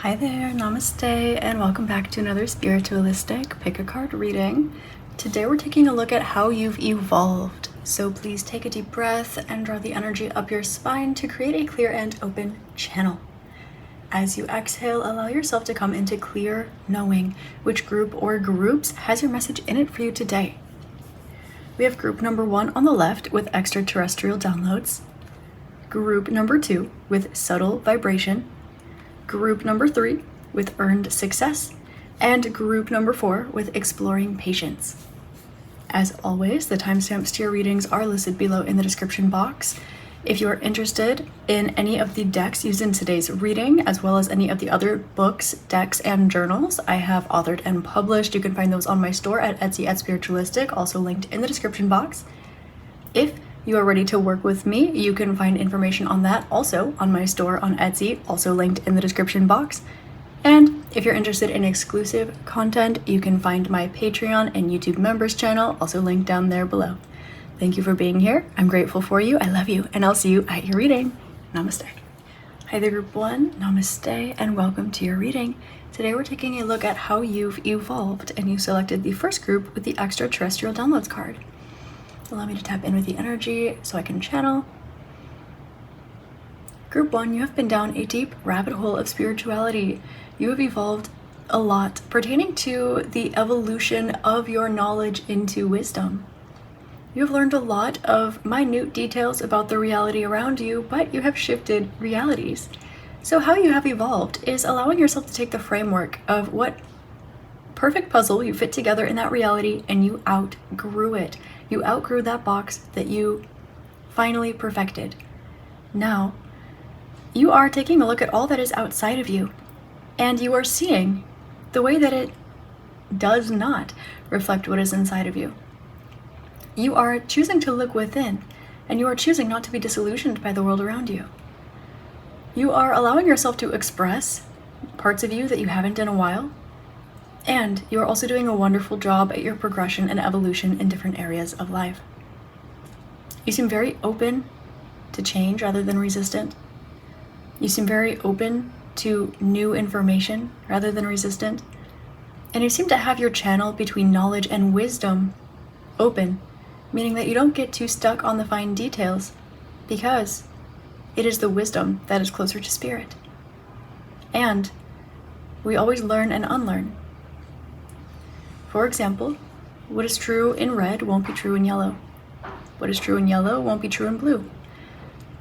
Hi there, namaste, and welcome back to another spiritualistic pick a card reading. Today we're taking a look at how you've evolved. So please take a deep breath and draw the energy up your spine to create a clear and open channel. As you exhale, allow yourself to come into clear knowing which group or groups has your message in it for you today. We have group number 1 on the left with extraterrestrial downloads, group number 2 with subtle vibration, group number 3 with earned success, and group number 4 with exploring patience. As always, the timestamps to your readings are listed below in the description box. If you are interested in any of the decks used in today's reading, as well as any of the other books, decks, and journals I have authored and published, you can find those on my store at Etsy at Spiritualistic, also linked in the description box. If you are ready to work with me, you can find information on that also on my store on Etsy, also linked in the description box. And if you're interested in exclusive content, you can find my Patreon and YouTube members channel, also linked down there below. Thank you for being here. I'm grateful for you. I love you, and I'll see you at your reading. Namaste. Hi there, group 1. Namaste, and welcome to your reading. Today we're taking a look at how you've evolved, and you selected the first group with the extraterrestrial downloads card. Allow me to tap in with the energy so I can channel. Group 1, you have been down a deep rabbit hole of spirituality. You have evolved a lot pertaining to the evolution of your knowledge into wisdom. You have learned a lot of minute details about the reality around you, but you have shifted realities. So how you have evolved is allowing yourself to take the framework of what perfect puzzle you fit together in that reality, and you outgrew it. You outgrew that box that you finally perfected. Now, you are taking a look at all that is outside of you, and you are seeing the way that it does not reflect what is inside of you. You are choosing to look within, and you are choosing not to be disillusioned by the world around you. You are allowing yourself to express parts of you that you haven't in a while, and you are also doing a wonderful job at your progression and evolution in different areas of life. You seem very open to change rather than resistant. You seem very open to new information rather than resistant. And you seem to have your channel between knowledge and wisdom open, meaning that you don't get too stuck on the fine details because it is the wisdom that is closer to spirit. And we always learn and unlearn. For example, what is true in red won't be true in yellow. What is true in yellow won't be true in blue.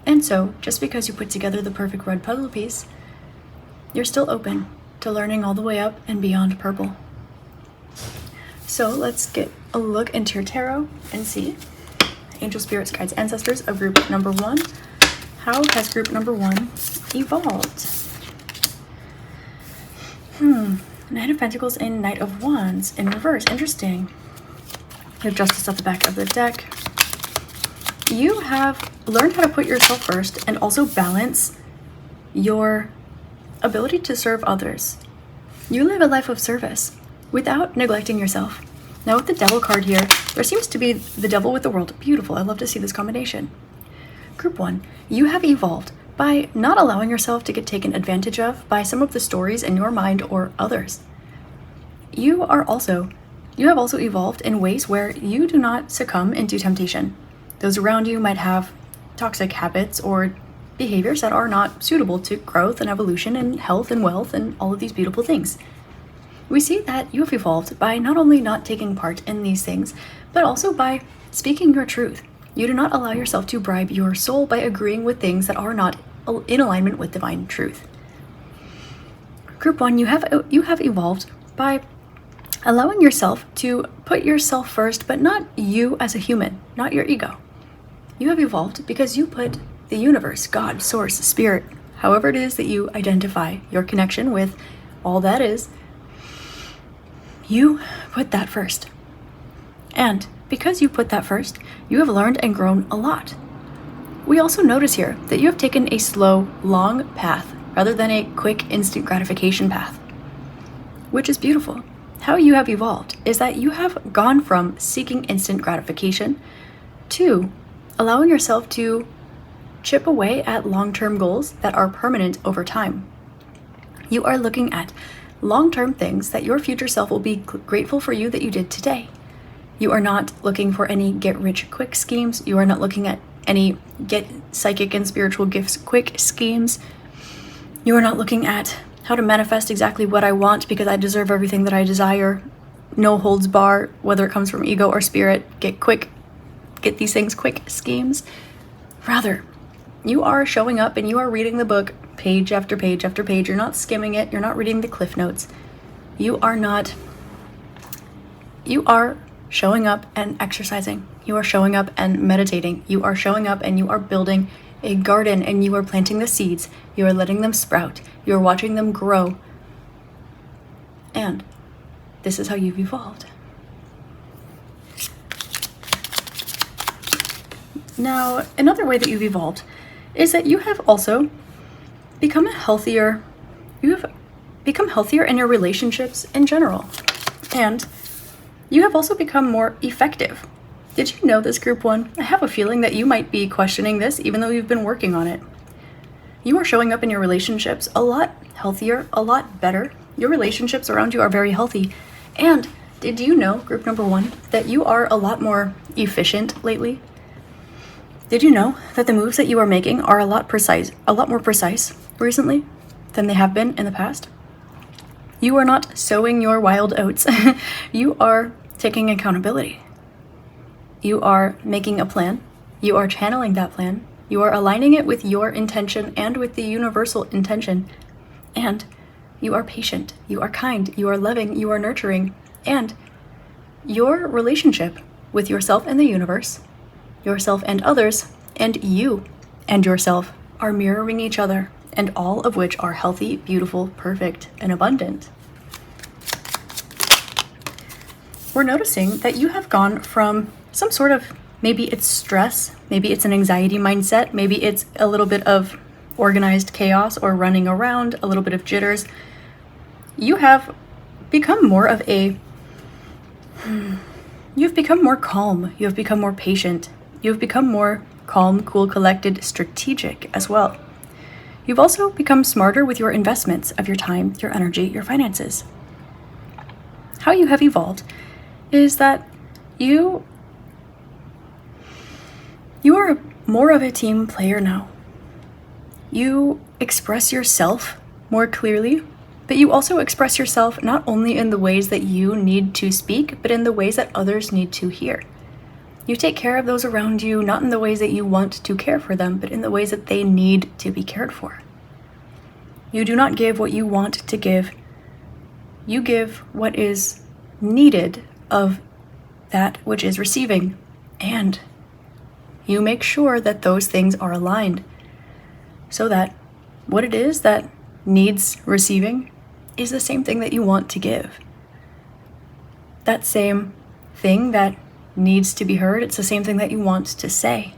And so, just because you put together the perfect red puzzle piece, you're still open to learning all the way up and beyond purple. So let's get a look into your tarot and see, angel, spirits, guides, ancestors of group number 1. How has group number 1 evolved? Knight of Pentacles and Knight of Wands in reverse. Interesting. You have Justice at the back of the deck. You have learned how to put yourself first and also balance your ability to serve others. You live a life of service without neglecting yourself. Now with the Devil card here, there seems to be the Devil with the World. Beautiful. I love to see this combination. Group 1, you have evolved by not allowing yourself to get taken advantage of by some of the stories in your mind or others. You have also evolved in ways where you do not succumb into temptation. Those around you might have toxic habits or behaviors that are not suitable to growth and evolution and health and wealth and all of these beautiful things. We see that you have evolved by not only not taking part in these things, but also by speaking your truth. You do not allow yourself to bribe your soul by agreeing with things that are not in alignment with divine truth. Group 1, you have evolved by allowing yourself to put yourself first, but not you as a human, not your ego. You have evolved because you put the universe, God, source, spirit, however it is that you identify your connection with all that is, you put that first. And because you put that first, you have learned and grown a lot. We also notice here that you have taken a slow, long path rather than a quick, instant gratification path, which is beautiful. How you have evolved is that you have gone from seeking instant gratification to allowing yourself to chip away at long-term goals that are permanent over time. You are looking at long-term things that your future self will be grateful for you that you did today. You are not looking for any get-rich-quick schemes. You are not looking at any get psychic and spiritual gifts quick schemes. You are not looking at how to manifest exactly what I want because I deserve everything that I desire. No holds bar, whether it comes from ego or spirit. Get these things quick schemes. Rather, you are showing up and you are reading the book page after page after page. You're not skimming it. You're not reading the cliff notes. You are showing up and exercising. You are showing up and meditating. You are showing up and you are building a garden and you are planting the seeds. You are letting them sprout. You are watching them grow. And this is how you've evolved. Now, another way that you've evolved is that you have also become healthier. You have become healthier in your relationships in general. And you have also become more effective. Did you know this, Group 1? I have a feeling that you might be questioning this even though you've been working on it. You are showing up in your relationships a lot healthier, a lot better. Your relationships around you are very healthy. And did you know, Group number 1, that you are a lot more efficient lately? Did you know that the moves that you are making are a lot more precise recently than they have been in the past? You are not sowing your wild oats. You are taking accountability. You are making a plan. You are channeling that plan. You are aligning it with your intention and with the universal intention. And you are patient. You are kind. You are loving. You are nurturing. And your relationship with yourself and the universe, yourself and others, and you and yourself are mirroring each other, and all of which are healthy, beautiful, perfect, and abundant. We're noticing that you have gone from some sort of, maybe it's stress, maybe it's an anxiety mindset, maybe it's a little bit of organized chaos or running around, a little bit of jitters. You have become more of you've become more calm, you have become more patient, you've become more calm, cool, collected, strategic as well. You've also become smarter with your investments of your time, your energy, your finances. How you have evolved is that you are more of a team player now. You express yourself more clearly, but you also express yourself not only in the ways that you need to speak, but in the ways that others need to hear. You take care of those around you, not in the ways that you want to care for them, but in the ways that they need to be cared for. You do not give what you want to give. You give what is needed of that which is receiving. And you make sure that those things are aligned so that what it is that needs receiving is the same thing that you want to give. That same thing that needs to be heard, it's the same thing that you want to say.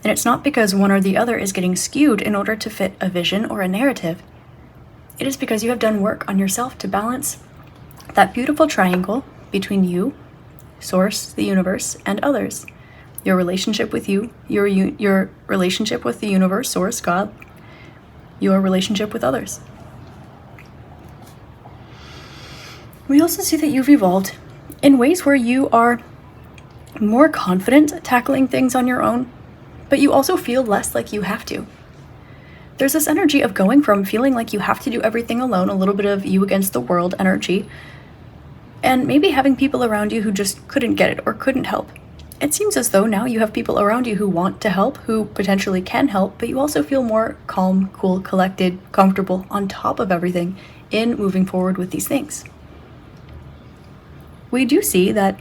And it's not because one or the other is getting skewed in order to fit a vision or a narrative. It is because you have done work on yourself to balance that beautiful triangle between you, Source, the universe, and others. Your relationship with you, your relationship with the universe, Source, God, your relationship with others. We also see that you've evolved in ways where you are more confident tackling things on your own, but you also feel less like you have to. There's this energy of going from feeling like you have to do everything alone, a little bit of you against the world energy, and maybe having people around you who just couldn't get it or couldn't help. It seems as though now you have people around you who want to help, who potentially can help, but you also feel more calm, cool, collected, comfortable on top of everything in moving forward with these things. We do see that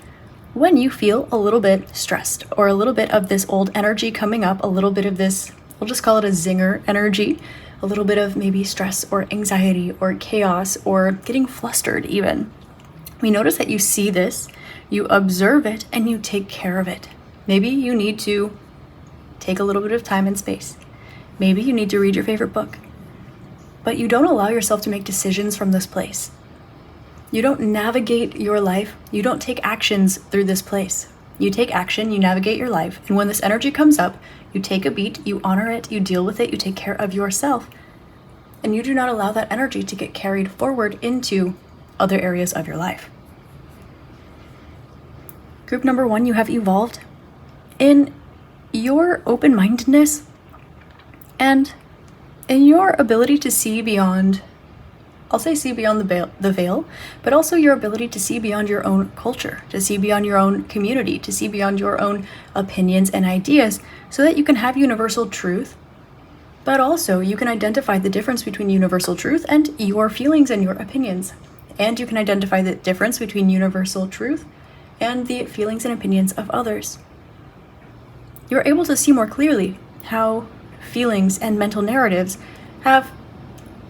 when you feel a little bit stressed or a little bit of this old energy coming up, a little bit of this, we'll just call it a zinger energy, a little bit of maybe stress or anxiety or chaos or getting flustered even. We notice that you see this, you observe it, and you take care of it. Maybe you need to take a little bit of time and space. Maybe you need to read your favorite book. But you don't allow yourself to make decisions from this place. You don't navigate your life. You don't take actions through this place. You take action, you navigate your life, and when this energy comes up, you take a beat, you honor it, you deal with it, you take care of yourself. and you do not allow that energy to get carried forward into other areas of your life. Group number 1, you have evolved in your open-mindedness and in your ability to see beyond, I'll say see beyond the veil, but also your ability to see beyond your own culture, to see beyond your own community, to see beyond your own opinions and ideas, so that you can have universal truth, but also you can identify the difference between universal truth and your feelings and your opinions. And you can identify the difference between universal truth and the feelings and opinions of others. You're able to see more clearly how feelings and mental narratives have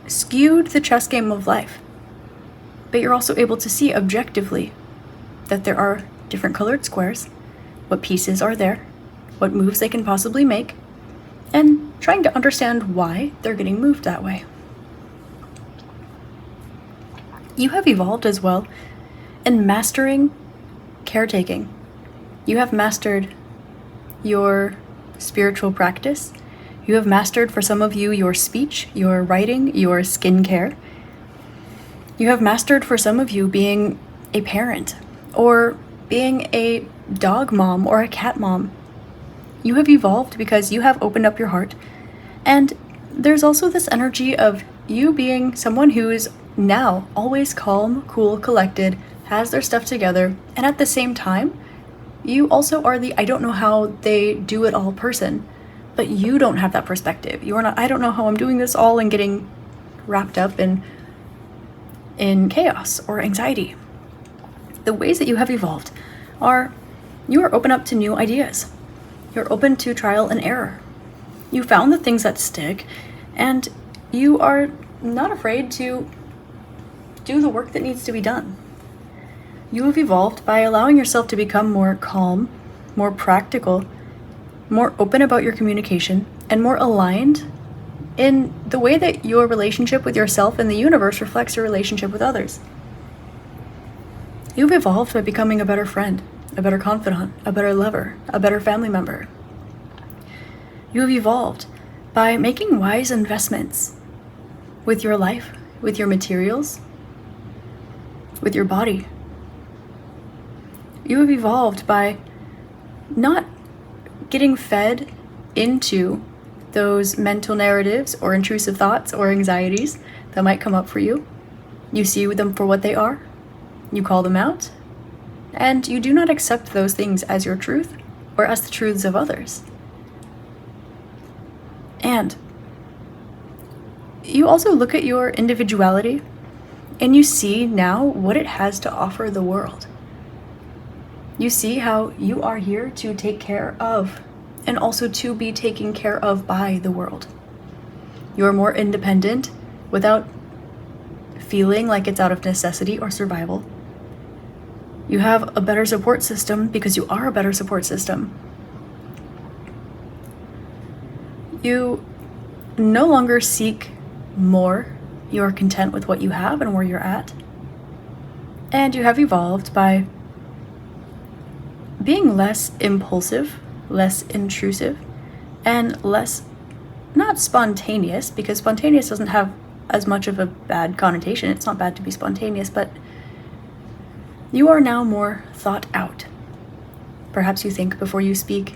skewed the chess game of life. But you're also able to see objectively that there are different colored squares, what pieces are there, what moves they can possibly make, and trying to understand why they're getting moved that way. You have evolved as well in mastering caretaking. You have mastered your spiritual practice. You have mastered, for some of you, your speech, your writing, your skincare. You have mastered, for some of you, being a parent or being a dog mom or a cat mom. You have evolved because you have opened up your heart. And there's also this energy of you being someone who is now always calm, cool, collected, has their stuff together, and at the same time, you also are the I don't know how they do it all person, but you don't have that perspective. You are not, I don't know how I'm doing this all and getting wrapped up in chaos or anxiety. The ways that you have evolved are you are open up to new ideas. You're open to trial and error. You found the things that stick, and you are not afraid to do the work that needs to be done. You have evolved by allowing yourself to become more calm, more practical, more open about your communication, and more aligned in the way that your relationship with yourself and the universe reflects your relationship with others. You've evolved by becoming a better friend, a better confidant, a better lover, a better family member. You have evolved by making wise investments with your life, with your materials, with your body. You have evolved by not getting fed into those mental narratives or intrusive thoughts or anxieties that might come up for you. You see them for what they are, you call them out, and you do not accept those things as your truth or as the truths of others. And you also look at your individuality and you see now what it has to offer the world. You see how you are here to take care of and also to be taken care of by the world. You're more independent without feeling like it's out of necessity or survival. You have a better support system because you are a better support system. You no longer seek more. You are content with what you have and where you're at. And you have evolved by being less impulsive, less intrusive, and less, not spontaneous, because spontaneous doesn't have as much of a bad connotation. It's not bad to be spontaneous, but you are now more thought out. Perhaps you think before you speak.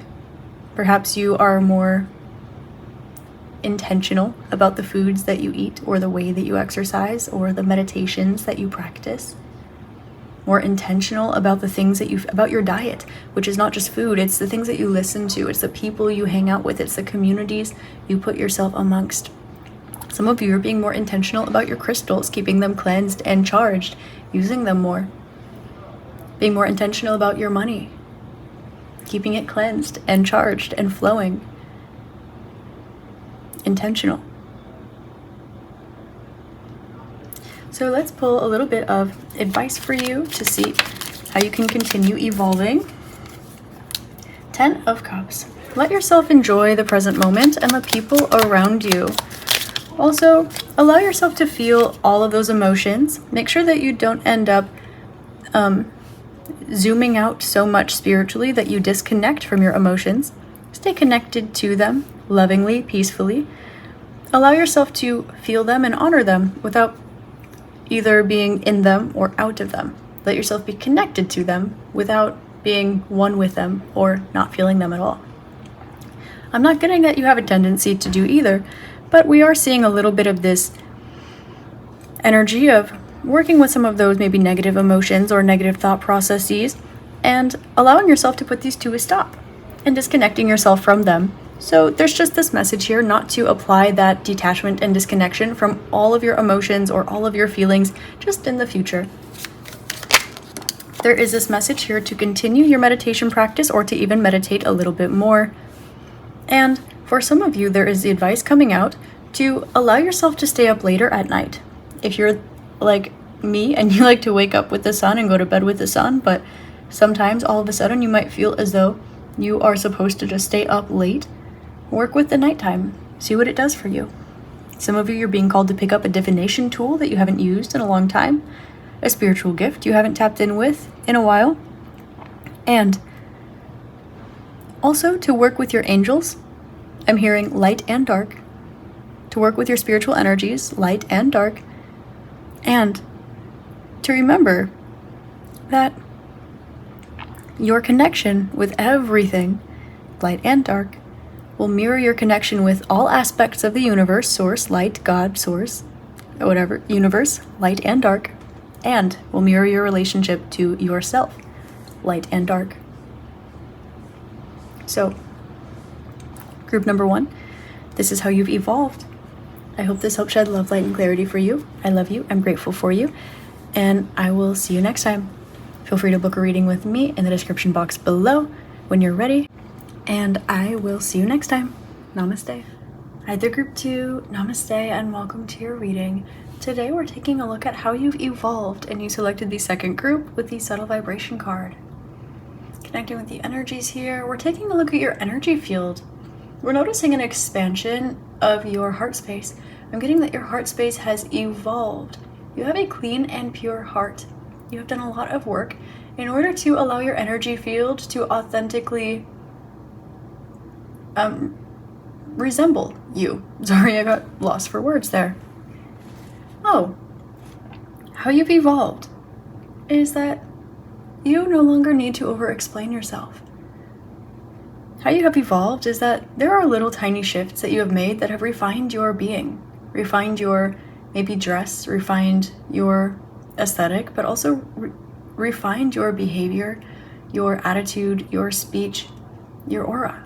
Perhaps you are more intentional about the foods that you eat or the way that you exercise or the meditations that you practice. More intentional about the things that about your diet, which is not just food, it's the things that you listen to, it's the people you hang out with, it's the communities you put yourself amongst. Some of you are being more intentional about your crystals, keeping them cleansed and charged, using them more. Being more intentional about your money, keeping it cleansed and charged and flowing. Intentional. So let's pull a little bit of advice for you to see how you can continue evolving. 10 of Cups. Let yourself enjoy the present moment and the people around you. Also, allow yourself to feel all of those emotions. Make sure that you don't end up zooming out so much spiritually that you disconnect from your emotions. Stay connected to them lovingly, peacefully. allow yourself to feel them and honor them without either being in them or out of them. Let yourself be connected to them without being one with them or not feeling them at all. I'm not getting that you have a tendency to do either, but we are seeing a little bit of this energy of working with some of those maybe negative emotions or negative thought processes and allowing yourself to put these to a stop and disconnecting yourself from them. So there's just this message here not to apply that detachment and disconnection from all of your emotions or all of your feelings just in the future. There is this message here to continue your meditation practice or to even meditate a little bit more. And for some of you, there is the advice coming out to allow yourself to stay up later at night. If you're like me and you like to wake up with the sun and go to bed with the sun, but sometimes all of a sudden you might feel as though you are supposed to just stay up late, work with the nighttime. See what it does for you. Some of you, you're being called to pick up a divination tool that you haven't used in a long time, a spiritual gift you haven't tapped in with in a while, and also to work with your angels. I'm hearing light and dark. To work with your spiritual energies, light and dark, and to remember that your connection with everything, light and dark, will mirror your connection with all aspects of the universe, source, light, God, source, whatever, universe, light and dark, and will mirror your relationship to yourself, light and dark. So, group number 1, this is how you've evolved. I hope this helps shed love, light, and clarity for you. I love you. I'm grateful for you. And I will see you next time. Feel free to book a reading with me in the description box below when you're ready. And I will see you next time. Namaste. Hi there, group 2. Namaste and welcome to your reading. Today we're taking a look at how you've evolved, and you selected the second group with the subtle vibration card. Connecting with the energies here, we're taking a look at your energy field. We're noticing an expansion of your heart space. I'm getting that your heart space has evolved. You have a clean and pure heart. You have done a lot of work in order to allow your energy field to authentically resemble you. Sorry, I got lost for words there. Oh, how you've evolved is that you no longer need to over-explain yourself. How you have evolved is that there are little tiny shifts that you have made that have refined your being, refined your maybe dress, refined your aesthetic, but also refined your behavior, your attitude, your speech, your aura.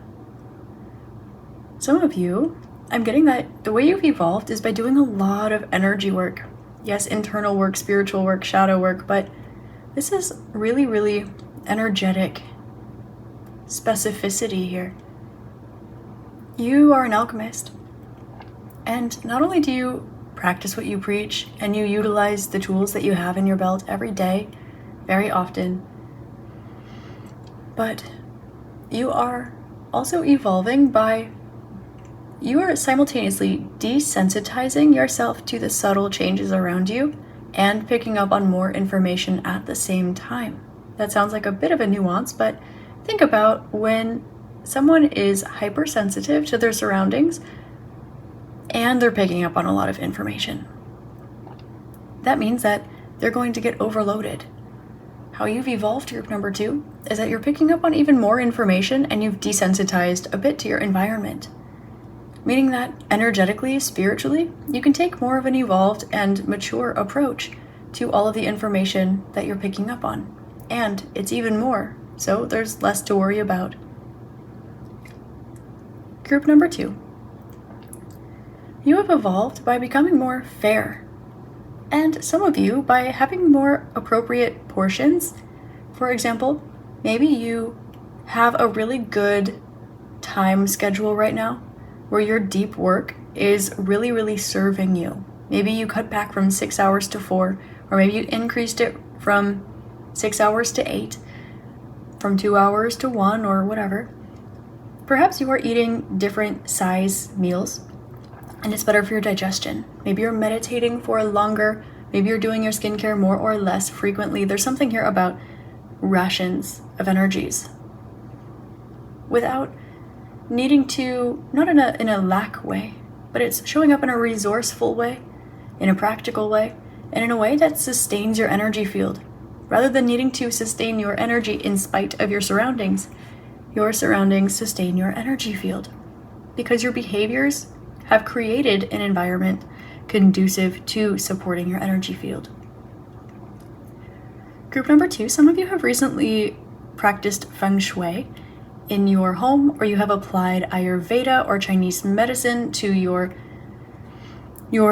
Some of you, I'm getting that the way you've evolved is by doing a lot of energy work. Yes, internal work, spiritual work, shadow work, but this is really, really energetic specificity here. You are an alchemist. And not only do you practice what you preach and you utilize the tools that you have in your belt every day, very often, but you are also evolving by you are simultaneously desensitizing yourself to the subtle changes around you and picking up on more information at the same time. That sounds like a bit of a nuance, but think about when someone is hypersensitive to their surroundings and they're picking up on a lot of information. That means that they're going to get overloaded. How you've evolved, group number 2, is that you're picking up on even more information and you've desensitized a bit to your environment. Meaning that energetically, spiritually, you can take more of an evolved and mature approach to all of the information that you're picking up on. And it's even more, so there's less to worry about. Group number 2. You have evolved by becoming more fair. And some of you by having more appropriate portions. For example, maybe you have a really good time schedule right now where your deep work is really, really serving you. Maybe you cut back from 6 hours to 4, or maybe you increased it from 6 hours to 8, from 2 hours to 1, or whatever. Perhaps you are eating different size meals, and it's better for your digestion. Maybe you're meditating for longer, maybe you're doing your skincare more or less frequently. There's something here about rations of energies. Without needing to, not in a lack way, but it's showing up in a resourceful way, in a practical way, and in a way that sustains your energy field. Rather than needing to sustain your energy in spite of your surroundings sustain your energy field. Because your behaviors have created an environment conducive to supporting your energy field. Group number 2, some of you have recently practiced feng shui in your home, or you have applied Ayurveda or Chinese medicine to your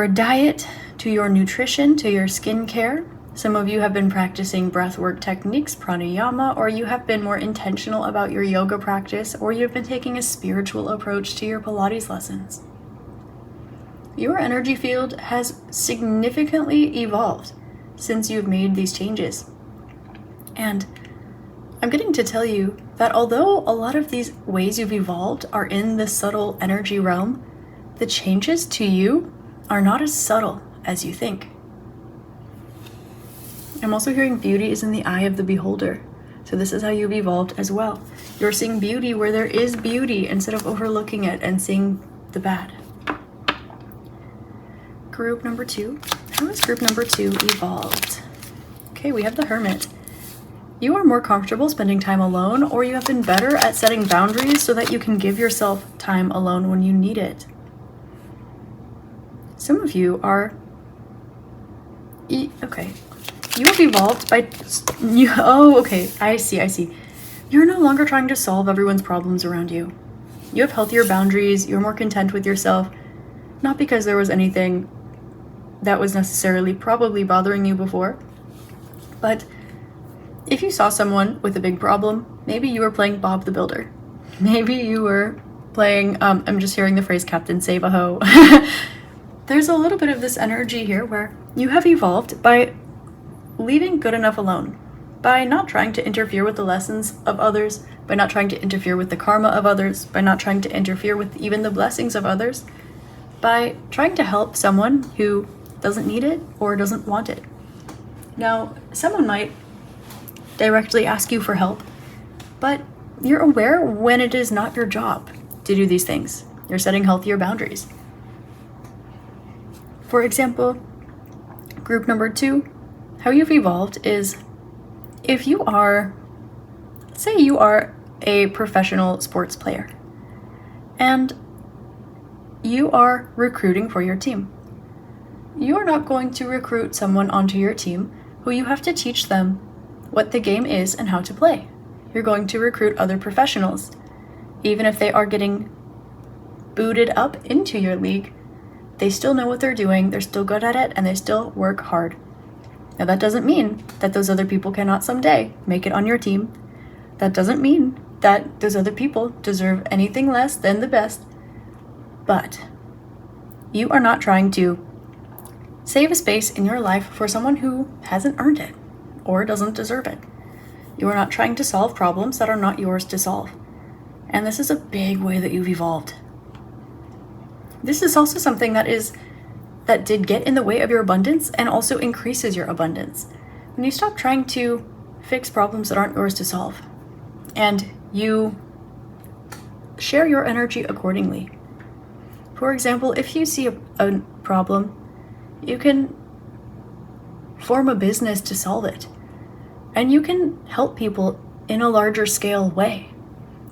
diet, to your nutrition, to your skincare. Some of you have been practicing breathwork techniques, pranayama, or you have been more intentional about your yoga practice, or you've been taking a spiritual approach to your Pilates lessons. Your energy field has significantly evolved since you've made these changes. And I'm getting to tell you that although a lot of these ways you've evolved are in the subtle energy realm, the changes to you are not as subtle as you think. I'm also hearing beauty is in the eye of the beholder. So this is how you've evolved as well. You're seeing beauty where there is beauty instead of overlooking it and seeing the bad. Group number 2. How has group number 2 evolved? Okay, we have the Hermit. You are more comfortable spending time alone, or you have been better at setting boundaries so that you can give yourself time alone when you need it. Some of you are... Okay. You have evolved by... I see. You're no longer trying to solve everyone's problems around you. You have healthier boundaries, you're more content with yourself, not because there was anything that was necessarily probably bothering you before, but if you saw someone with a big problem, maybe you were playing Bob the Builder. Maybe you were playing, I'm just hearing the phrase Captain Save-A-Ho. There's a little bit of this energy here where you have evolved by leaving good enough alone, by not trying to interfere with the lessons of others, by not trying to interfere with the karma of others, by not trying to interfere with even the blessings of others, by trying to help someone who doesn't need it or doesn't want it. Now, someone might directly ask you for help, but you're aware when it is not your job to do these things. You're setting healthier boundaries. For example, group number 2, how you've evolved is if you are, say you are a professional sports player and you are recruiting for your team. You are not going to recruit someone onto your team who you have to teach them what the game is and how to play. You're going to recruit other professionals. Even if they are getting booted up into your league, they still know what they're doing, they're still good at it, and they still work hard. Now that doesn't mean that those other people cannot someday make it on your team. That doesn't mean that those other people deserve anything less than the best. But you are not trying to save a space in your life for someone who hasn't earned it or doesn't deserve it. You are not trying to solve problems that are not yours to solve. And this is a big way that you've evolved. This is also something that did get in the way of your abundance and also increases your abundance. When you stop trying to fix problems that aren't yours to solve and you share your energy accordingly. For example, if you see a problem, you can form a business to solve it. And you can help people in a larger scale way.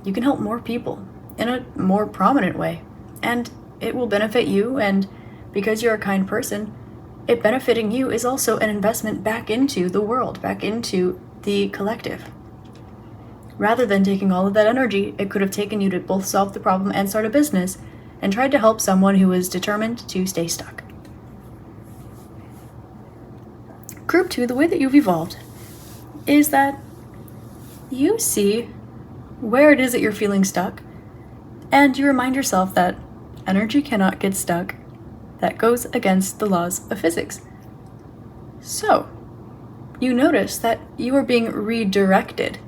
You can help more people in a more prominent way. And it will benefit you, and because you're a kind person, it benefiting you is also an investment back into the world, back into the collective. Rather than taking all of that energy, it could have taken you to both solve the problem and start a business, and tried to help someone who is determined to stay stuck. Group 2, the way that you've evolved is that you see where it is that you're feeling stuck, and you remind yourself that energy cannot get stuck. That goes against the laws of physics. So, you notice that you are being redirected,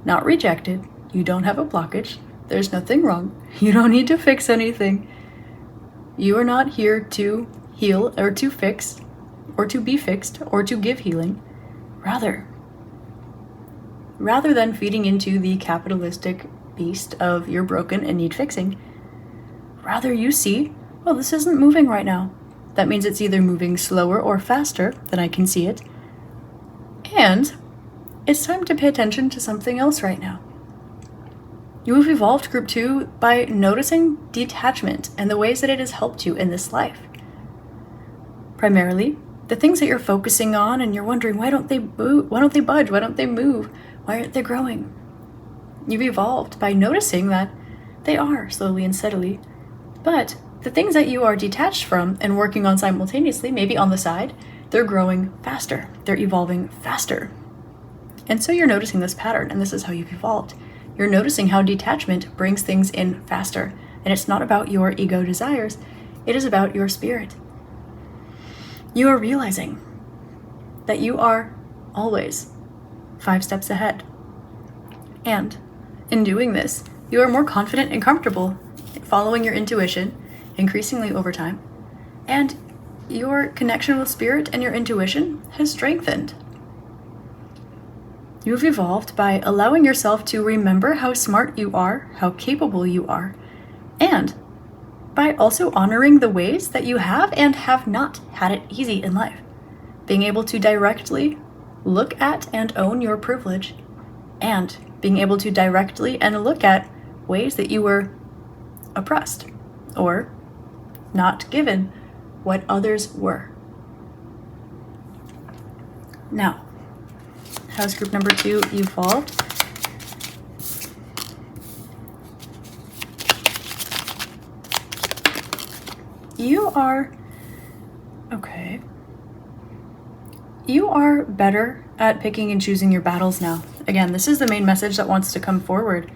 not rejected. You don't have a blockage. There's nothing wrong. You don't need to fix anything. You are not here to heal or to fix or to be fixed or to give healing. Rather than feeding into the capitalistic beast of you're broken and need fixing, rather you see well, this isn't moving right now. That means it's either moving slower or faster than I can see it. And it's time to pay attention to something else right now. You have evolved, Group 2, by noticing detachment and the ways that it has helped you in this life. Primarily, the things that you're focusing on and you're wondering, why don't they move? Why don't they budge? Why don't they move? Why aren't they growing? You've evolved by noticing that they are slowly and steadily. But the things that you are detached from and working on simultaneously, maybe on the side, they're growing faster. They're evolving faster. And so you're noticing this pattern, and this is how you've evolved. You're noticing how detachment brings things in faster. And it's not about your ego desires, it is about your spirit. You are realizing that you are always 5 steps ahead. And in doing this, you are more confident and comfortable following your intuition, increasingly over time, and your connection with spirit and your intuition has strengthened. You have evolved by allowing yourself to remember how smart you are, how capable you are, and by also honoring the ways that you have and have not had it easy in life. Being able to directly look at and own your privilege, and being able to directly and look at ways that you were oppressed or not given what others were. Now, how's Group number 2 evolved? You are better at picking and choosing your battles now. Again, this is the main message that wants to come forward.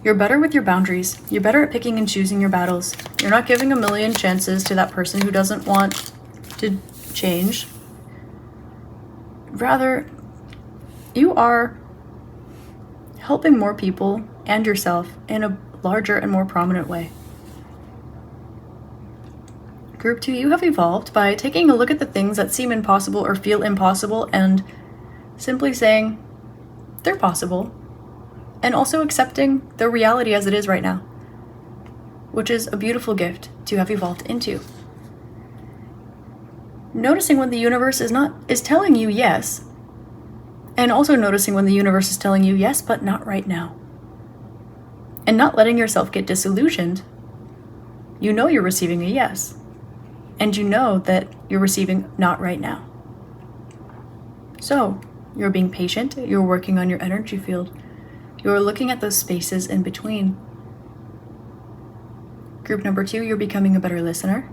You're better with your boundaries. You're better at picking and choosing your battles. You're not giving a million chances to that person who doesn't want to change. Rather, you are helping more people and yourself in a larger and more prominent way. Group 2, you have evolved by taking a look at the things that seem impossible or feel impossible and simply saying, they're possible, and also accepting the reality as it is right now, which is a beautiful gift to have evolved into. Noticing when the universe is telling you yes, and also noticing when the universe is telling you yes, but not right now. And not letting yourself get disillusioned. You know you're receiving a yes. And you know that you're receiving not right now. So, you're being patient, you're working on your energy field, you're looking at those spaces in between. Group number 2, you're becoming a better listener.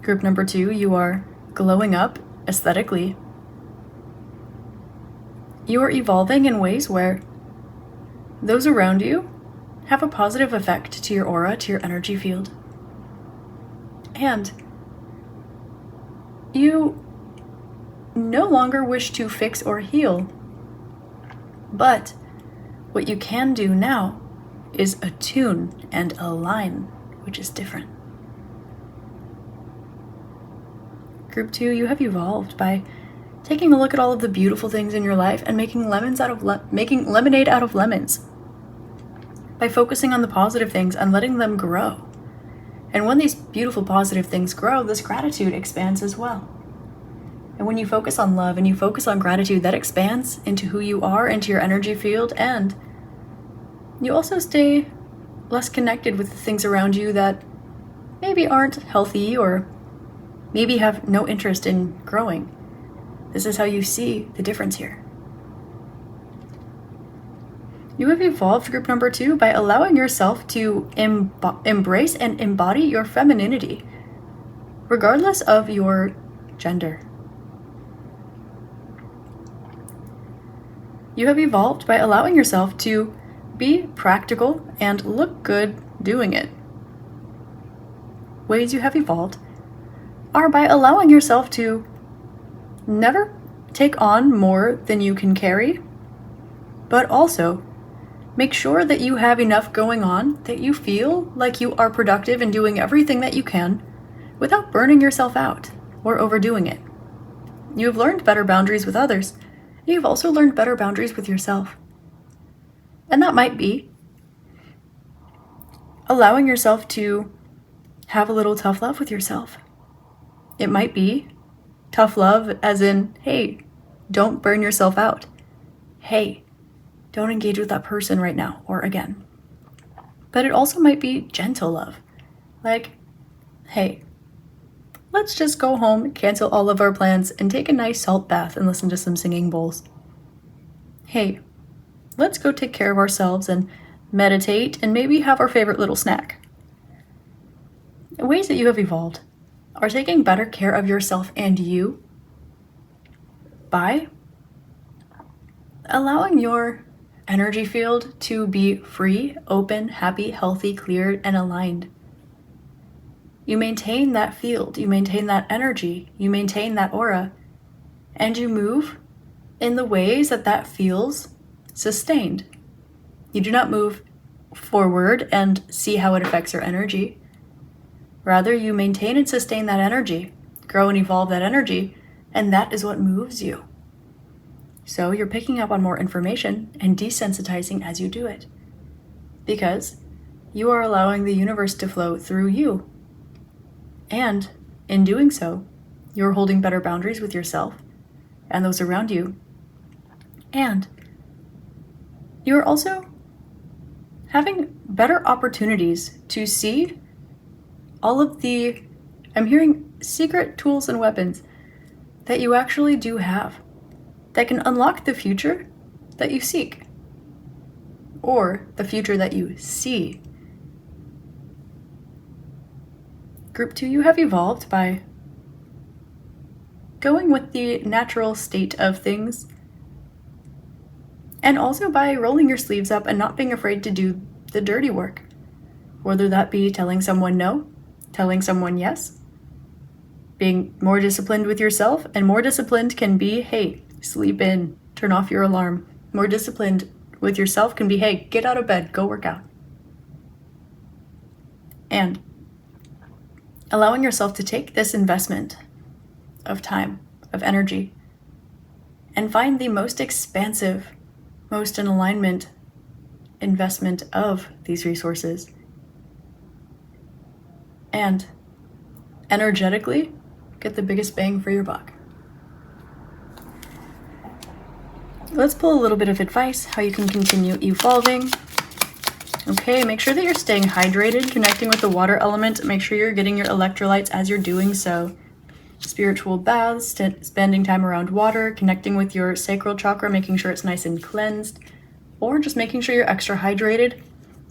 Group number 2, you are glowing up aesthetically. You are evolving in ways where those around you have a positive effect to your aura, to your energy field. And you no longer wish to fix or heal, but what you can do now is attune and align, which is different. Group 2, you have evolved by taking a look at all of the beautiful things in your life and making lemonade out of lemons. By focusing on the positive things and letting them grow. And when these beautiful positive things grow, this gratitude expands as well. And when you focus on love and you focus on gratitude, that expands into who you are, into your energy field, and you also stay less connected with the things around you that maybe aren't healthy or maybe have no interest in growing. This is how you see the difference here. You have evolved, Group number 2, by allowing yourself to embrace and embody your femininity, regardless of your gender. You have evolved by allowing yourself to be practical and look good doing it. Ways you have evolved are by allowing yourself to never take on more than you can carry, but also make sure that you have enough going on that you feel like you are productive and doing everything that you can without burning yourself out or overdoing it. You have learned better boundaries with others. You've also learned better boundaries with yourself. And that might be allowing yourself to have a little tough love with yourself. It might be tough love as in, hey, don't burn yourself out. Hey, don't engage with that person right now or again. But it also might be gentle love. Like, hey, let's just go home, cancel all of our plans, and take a nice salt bath and listen to some singing bowls. Hey, let's go take care of ourselves and meditate and maybe have our favorite little snack. Ways that you have evolved are taking better care of yourself and you by allowing your energy field to be free, open, happy, healthy, cleared, and aligned. You maintain that field, you maintain that energy, you maintain that aura, and you move in the ways that that feels sustained. You do not move forward and see how it affects your energy. Rather, you maintain and sustain that energy, grow and evolve that energy, and that is what moves you. So you're picking up on more information and desensitizing as you do it, because you are allowing the universe to flow through you. And in doing so, you're holding better boundaries with yourself and those around you. And you're also having better opportunities to see all of the, I'm hearing, secret tools and weapons that you actually do have that can unlock the future that you seek, or the future that you see. Group 2, you have evolved by going with the natural state of things, and also by rolling your sleeves up and not being afraid to do the dirty work, whether that be telling someone no, telling someone yes, being more disciplined with yourself. And more disciplined can be, hey, sleep in, turn off your alarm. More disciplined with yourself can be, hey, get out of bed, go work out. And allowing yourself to take this investment of time, of energy, and find the most expansive, most in alignment investment of these resources. And energetically, get the biggest bang for your buck. Let's pull a little bit of advice, how you can continue evolving. Okay, make sure that you're staying hydrated, connecting with the water element. Make sure you're getting your electrolytes as you're doing so. Spiritual baths, spending time around water, connecting with your sacral chakra, making sure it's nice and cleansed, or just making sure you're extra hydrated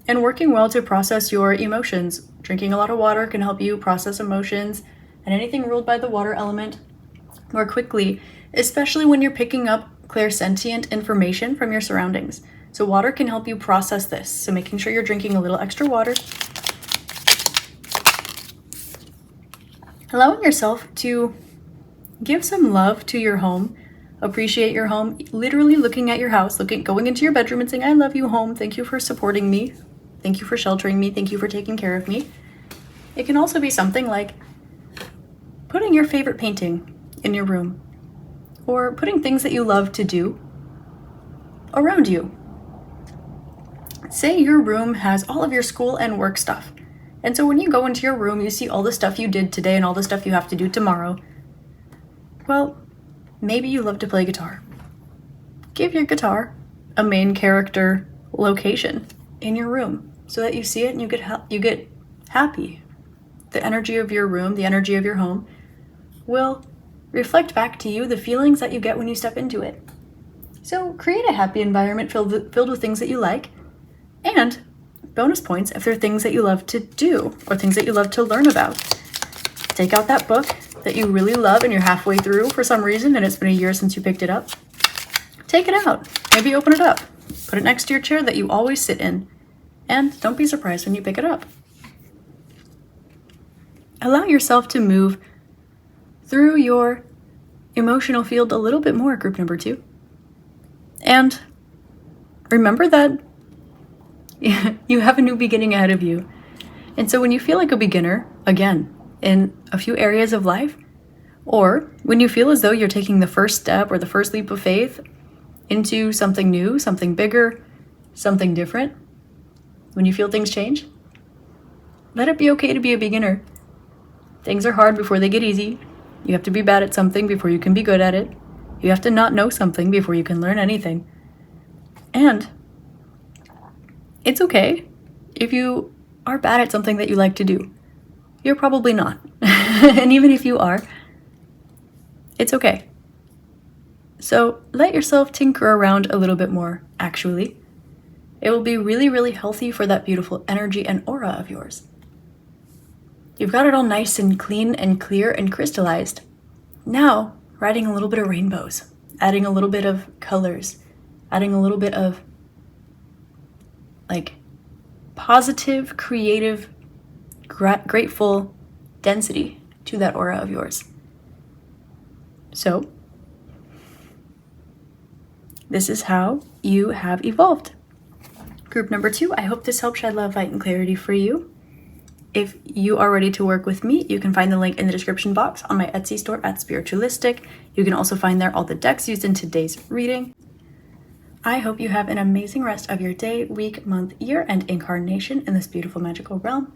and working well to process your emotions. Drinking a lot of water can help you process emotions and anything ruled by the water element more quickly, especially when you're picking up clairsentient information from your surroundings. So water can help you process this. So making sure you're drinking a little extra water. Allowing yourself to give some love to your home, appreciate your home, literally looking at your house, going into your bedroom and saying, I love you, home. Thank you for supporting me. Thank you for sheltering me. Thank you for taking care of me. It can also be something like putting your favorite painting in your room, or putting things that you love to do around you. Say your room has all of your school and work stuff. And so when you go into your room, you see all the stuff you did today and all the stuff you have to do tomorrow. Well, maybe you love to play guitar. Give your guitar a main character location in your room so that you see it and you get happy. The energy of your room, the energy of your home will reflect back to you the feelings that you get when you step into it. So create a happy environment filled with things that you like, and bonus points if there are things that you love to do or things that you love to learn about. Take out that book that you really love and you're halfway through for some reason and it's been a year since you picked it up. Take it out. Maybe open it up. Put it next to your chair that you always sit in. And don't be surprised when you pick it up. Allow yourself to move through your emotional field a little bit more, group number 2. And remember that you have a new beginning ahead of you. And so when you feel like a beginner, again, in a few areas of life, or when you feel as though you're taking the first step or the first leap of faith into something new, something bigger, something different, when you feel things change, Let it be okay to be a beginner. Things are hard before they get easy. You have to be bad at something before you can be good at it. You have to not know something before you can learn anything. And it's okay if you are bad at something that you like to do. You're probably not. And even if you are, it's okay. So let yourself tinker around a little bit more, actually. It will be really, really healthy for that beautiful energy and aura of yours. You've got it all nice and clean and clear and crystallized. Now, we're adding a little bit of rainbows, adding a little bit of colors, adding a little bit of positive, creative, grateful density to that aura of yours. So, this is how you have evolved. Group number 2, I hope this helped shed love, light, and clarity for you. If you are ready to work with me, you can find the link in the description box on my Etsy store at Spiritualistic. You can also find there all the decks used in today's reading. I hope you have an amazing rest of your day, week, month, year, and incarnation in this beautiful magical realm.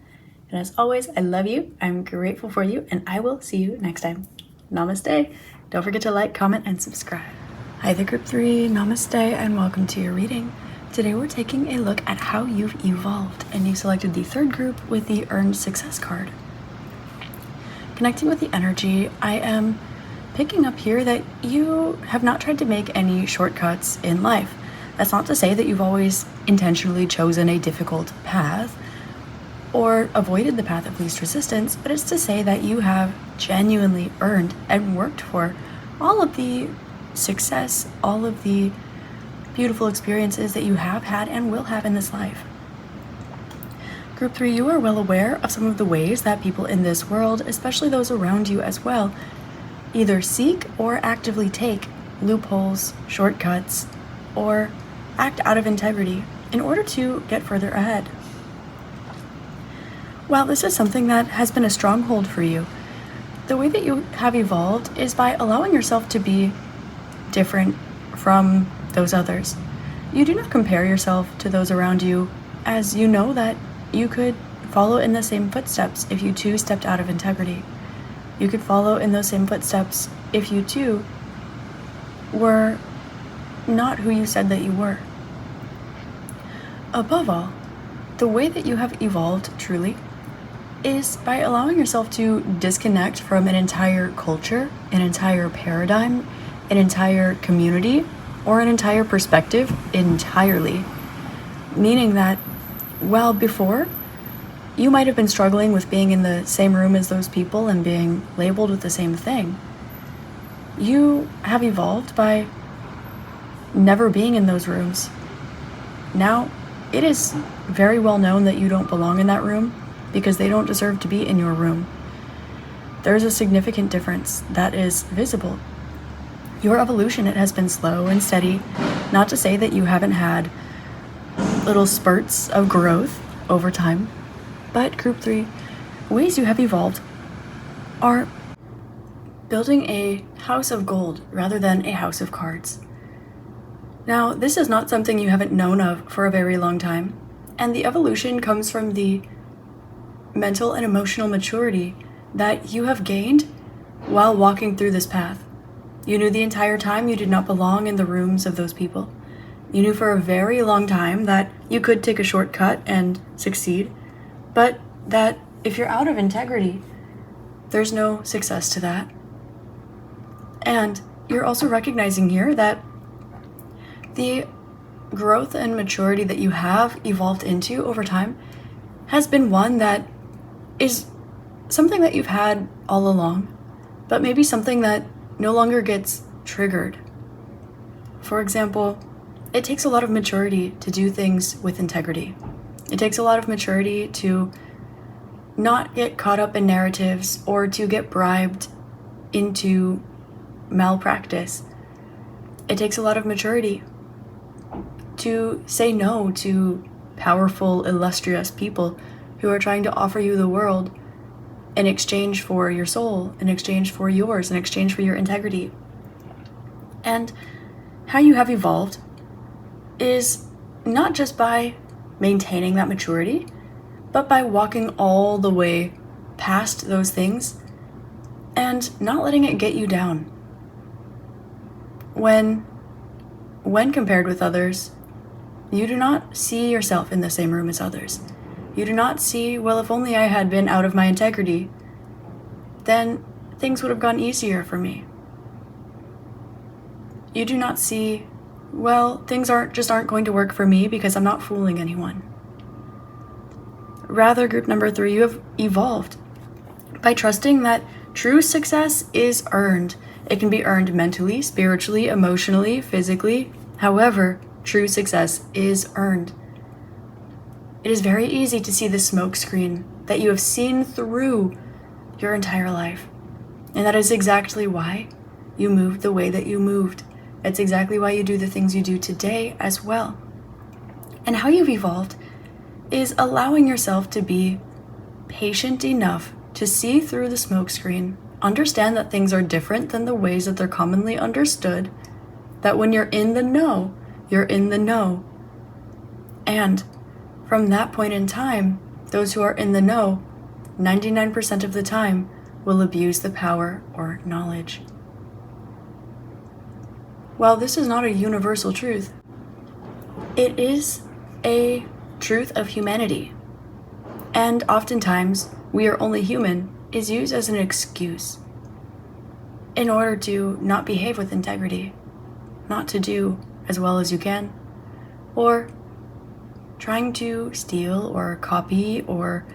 And as always, I love you, I'm grateful for you, and I will see you next time. Namaste. Don't forget to like, comment, and subscribe. Hi there, Group 3. Namaste, and welcome to your reading. Today we're taking a look at how you've evolved, and you selected the 3rd group with the Earned Success card. Connecting with the energy, I am picking up here that you have not tried to make any shortcuts in life. That's not to say that you've always intentionally chosen a difficult path or avoided the path of least resistance, but it's to say that you have genuinely earned and worked for all of the success, all of the beautiful experiences that you have had and will have in this life. Group 3, you are well aware of some of the ways that people in this world, especially those around you as well, either seek or actively take loopholes, shortcuts, or act out of integrity in order to get further ahead. While this is something that has been a stronghold for you, the way that you have evolved is by allowing yourself to be different from those others. You do not compare yourself to those around you, as you know that you could follow in the same footsteps if you too stepped out of integrity. You could follow in those same footsteps if you too were not who you said that you were. Above all, the way that you have evolved truly is by allowing yourself to disconnect from an entire culture, an entire paradigm, an entire community, or an entire perspective entirely. Meaning that while before you might have been struggling with being in the same room as those people and being labeled with the same thing, you have evolved by never being in those rooms. Now, it is very well known that you don't belong in that room because they don't deserve to be in your room. There is a significant difference that is visible. Your evolution, it has been slow and steady, not to say that you haven't had little spurts of growth over time, but Group 3, ways you have evolved are building a house of gold rather than a house of cards. Now, this is not something you haven't known of for a very long time, and the evolution comes from the mental and emotional maturity that you have gained while walking through this path. You knew the entire time you did not belong in the rooms of those people. You knew for a very long time that you could take a shortcut and succeed, but that if you're out of integrity, there's no success to that. And you're also recognizing here that the growth and maturity that you have evolved into over time has been one that is something that you've had all along, but maybe something that no longer gets triggered. For example, it takes a lot of maturity to do things with integrity. It takes a lot of maturity to not get caught up in narratives or to get bribed into malpractice. It takes a lot of maturity to say no to powerful, illustrious people who are trying to offer you the world in exchange for your soul, in exchange for yours, in exchange for your integrity. And how you have evolved is not just by maintaining that maturity, but by walking all the way past those things and not letting it get you down. When compared with others, you do not see yourself in the same room as others. You do not see, well, if only I had been out of my integrity, then things would have gone easier for me. You do not see, well, things aren't going to work for me because I'm not fooling anyone. Rather, group number 3, you have evolved by trusting that true success is earned. It can be earned mentally, spiritually, emotionally, physically. However, true success is earned. It is very easy to see the smoke screen that you have seen through your entire life. And that is exactly why you moved the way that you moved. It's exactly why you do the things you do today as well. And how you've evolved is allowing yourself to be patient enough to see through the smoke screen, understand that things are different than the ways that they're commonly understood, that when you're in the know, you're in the know. And from that point in time, those who are in the know, 99% of the time, will abuse the power or knowledge. While this is not a universal truth, it is a truth of humanity. And oftentimes, we are only human is used as an excuse in order to not behave with integrity, not to do as well as you can, or trying to steal or copy or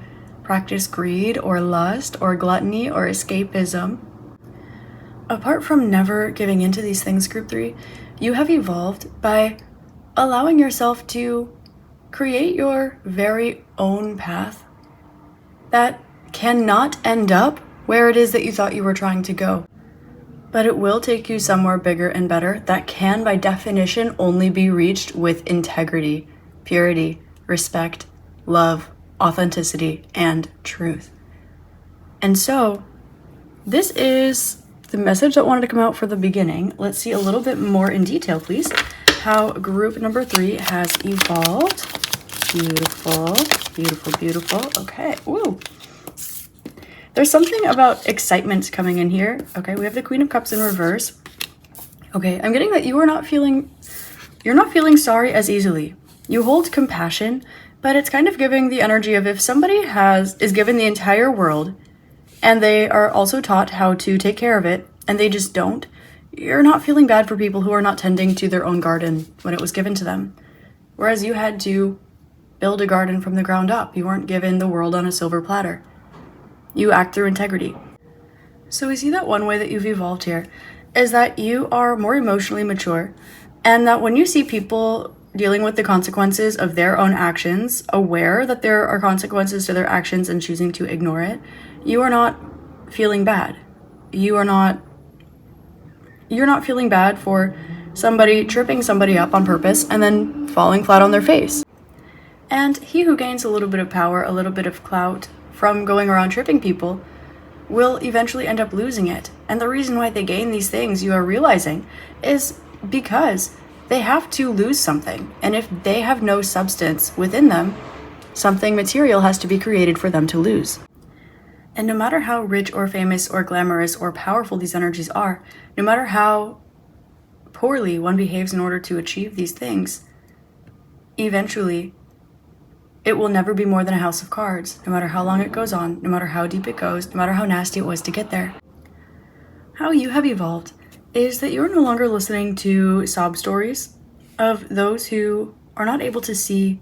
practice greed or lust or gluttony or escapism. Apart from never giving into these things, group 3, you have evolved by allowing yourself to create your very own path that cannot end up where it is that you thought you were trying to go. But it will take you somewhere bigger and better that can, by definition, only be reached with integrity, purity, respect, love, authenticity, and truth. And so, this is the message that wanted to come out for the beginning. Let's see a little bit more in detail, please, how group number 3 has evolved. Beautiful, beautiful, beautiful. Okay, woo. There's something about excitement coming in here. Okay, we have the Queen of Cups in reverse. Okay, I'm getting that you're not feeling sorry as easily. You hold compassion, but it's kind of giving the energy of if somebody is given the entire world and they are also taught how to take care of it and they just don't, you're not feeling bad for people who are not tending to their own garden when it was given to them. Whereas you had to build a garden from the ground up. You weren't given the world on a silver platter. You act through integrity. So we see that one way that you've evolved here is that you are more emotionally mature, and that when you see people dealing with the consequences of their own actions, aware that there are consequences to their actions and choosing to ignore it, you are not feeling bad. You're not feeling bad for somebody tripping somebody up on purpose and then falling flat on their face. And he who gains a little bit of power, a little bit of clout from going around tripping people will eventually end up losing it. And the reason why they gain these things, you are realizing, is because they have to lose something. And if they have no substance within them, something material has to be created for them to lose. And no matter how rich or famous or glamorous or powerful these energies are, no matter how poorly one behaves in order to achieve these things, eventually it will never be more than a house of cards, no matter how long it goes on, no matter how deep it goes, no matter how nasty it was to get there. How you have evolved is that you're no longer listening to sob stories of those who are not able to see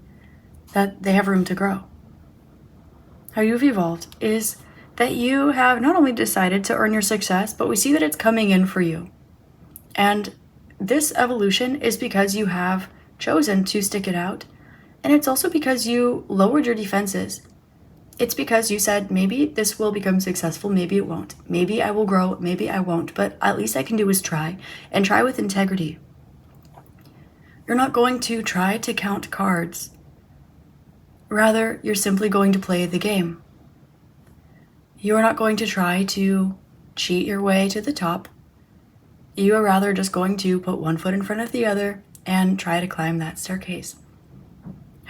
that they have room to grow. How you've evolved is that you have not only decided to earn your success, but we see that it's coming in for you. And this evolution is because you have chosen to stick it out. And it's also because you lowered your defenses. It's because you said, maybe this will become successful, maybe it won't. Maybe I will grow, maybe I won't. But at least I can do is try, and try with integrity. You're not going to try to count cards. Rather, you're simply going to play the game. You are not going to try to cheat your way to the top. You are rather just going to put one foot in front of the other and try to climb that staircase.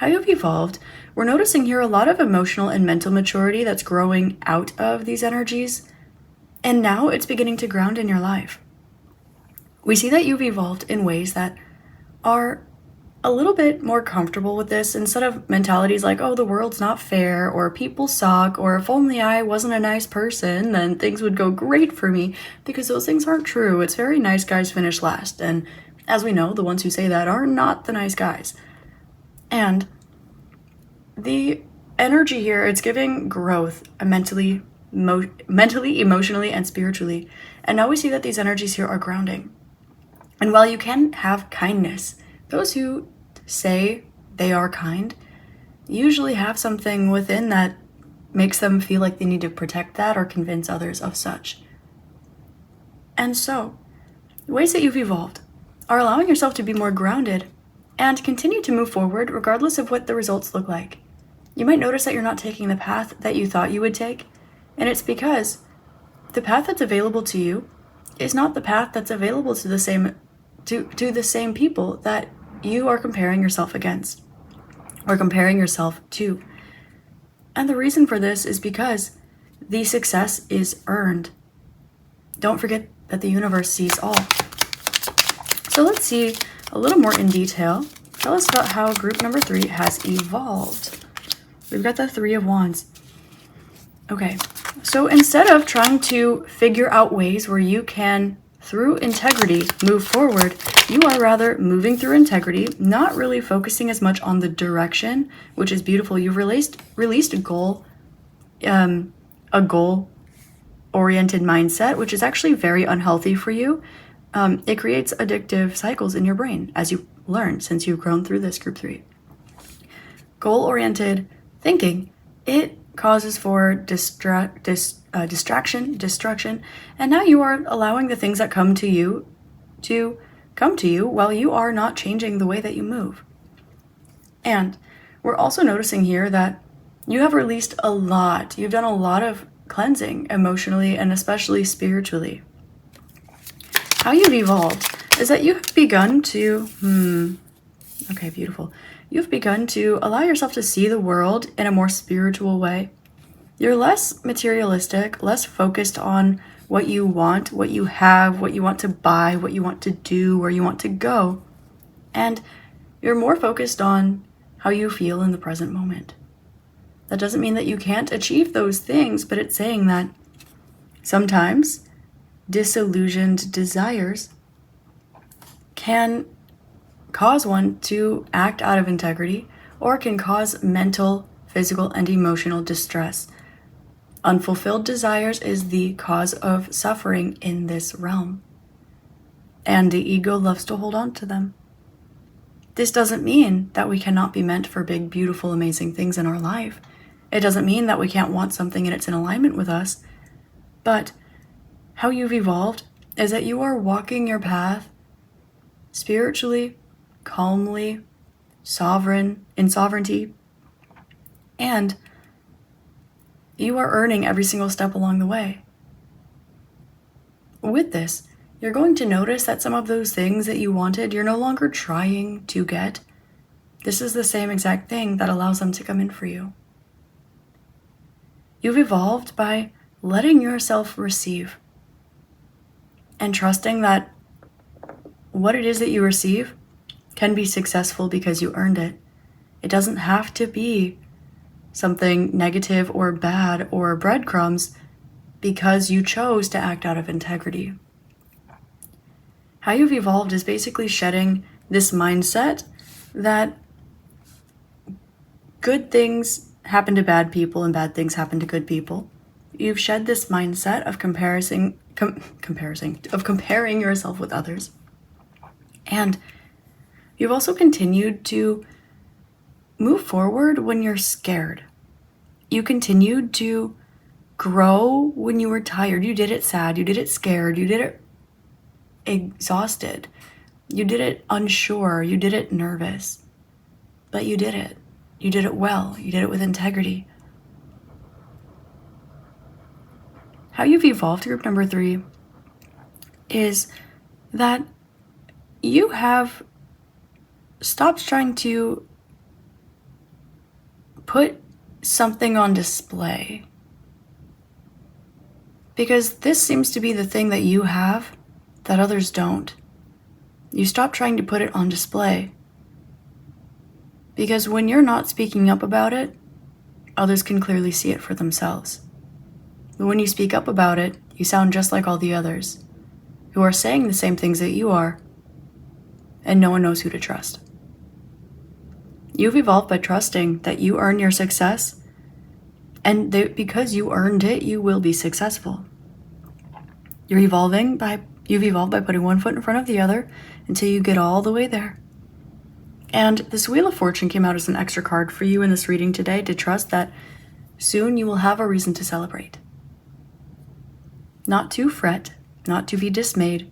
How you've evolved, we're noticing here a lot of emotional and mental maturity that's growing out of these energies, and now it's beginning to ground in your life. We see that you've evolved in ways that are a little bit more comfortable with this, instead of mentalities like, oh, the world's not fair, or people suck, or if only I wasn't a nice person, then things would go great for me, because those things aren't true. It's very nice guys finish last, and as we know, the ones who say that are not the nice guys. And the energy here, it's giving growth mentally, emotionally, and spiritually. And now we see that these energies here are grounding. And while you can have kindness, those who say they are kind usually have something within that makes them feel like they need to protect that or convince others of such. And so, the ways that you've evolved are allowing yourself to be more grounded and continue to move forward regardless of what the results look like. You might notice that you're not taking the path that you thought you would take, and it's because the path that's available to you is not the path that's available to the same people that you are comparing yourself against or comparing yourself to. And the reason for this is because the success is earned. Don't forget that the universe sees all. So let's see a little more in detail. Tell us about how group number 3 has evolved. We've got the 3 of Wands. Okay, so instead of trying to figure out ways where you can, through integrity, move forward, you are rather moving through integrity, not really focusing as much on the direction, which is beautiful. You've released a goal-oriented mindset, which is actually very unhealthy for you. It creates addictive cycles in your brain, as you learned since you've grown through this group 3. Goal-oriented thinking, it causes for distraction, destruction, and now you are allowing the things that come to you to come to you while you are not changing the way that you move. And we're also noticing here that you have released a lot. You've done a lot of cleansing emotionally and especially spiritually. How you've evolved is that you have begun to, okay, beautiful. You've begun to allow yourself to see the world in a more spiritual way. You're less materialistic, less focused on what you want, what you have, what you want to buy, what you want to do, where you want to go. And you're more focused on how you feel in the present moment. That doesn't mean that you can't achieve those things, but it's saying that sometimes disillusioned desires can cause one to act out of integrity or can cause mental, physical, and emotional distress. Unfulfilled desires is the cause of suffering in this realm, and the ego loves to hold on to them. This doesn't mean that we cannot be meant for big, beautiful, amazing things in our life. It doesn't mean that we can't want something and it's in alignment with us. But how you've evolved is that you are walking your path spiritually, calmly, in sovereignty, and you are earning every single step along the way. With this, you're going to notice that some of those things that you wanted, you're no longer trying to get. This is the same exact thing that allows them to come in for you. You've evolved by letting yourself receive and trusting that what it is that you receive can be successful because you earned it. It doesn't have to be something negative or bad or breadcrumbs because you chose to act out of integrity. How you've evolved is basically shedding this mindset that good things happen to bad people and bad things happen to good people. You've shed this mindset of comparing yourself with others. And you've also continued to move forward when you're scared. You continued to grow when you were tired. You did it sad, you did it scared, you did it exhausted, you did it unsure, you did it nervous. But you did it. You did it well. You did it with integrity. How you've evolved, group number 3, is that you have stopped trying to put something on display. Because this seems to be the thing that you have that others don't. You stop trying to put it on display. Because when you're not speaking up about it, others can clearly see it for themselves. But when you speak up about it, you sound just like all the others, who are saying the same things that you are, and no one knows who to trust. You've evolved by trusting that you earn your success, and because you earned it, you will be successful. You've evolved by putting one foot in front of the other until you get all the way there. And this Wheel of Fortune came out as an extra card for you in this reading today to trust that soon you will have a reason to celebrate. Not to fret, not to be dismayed,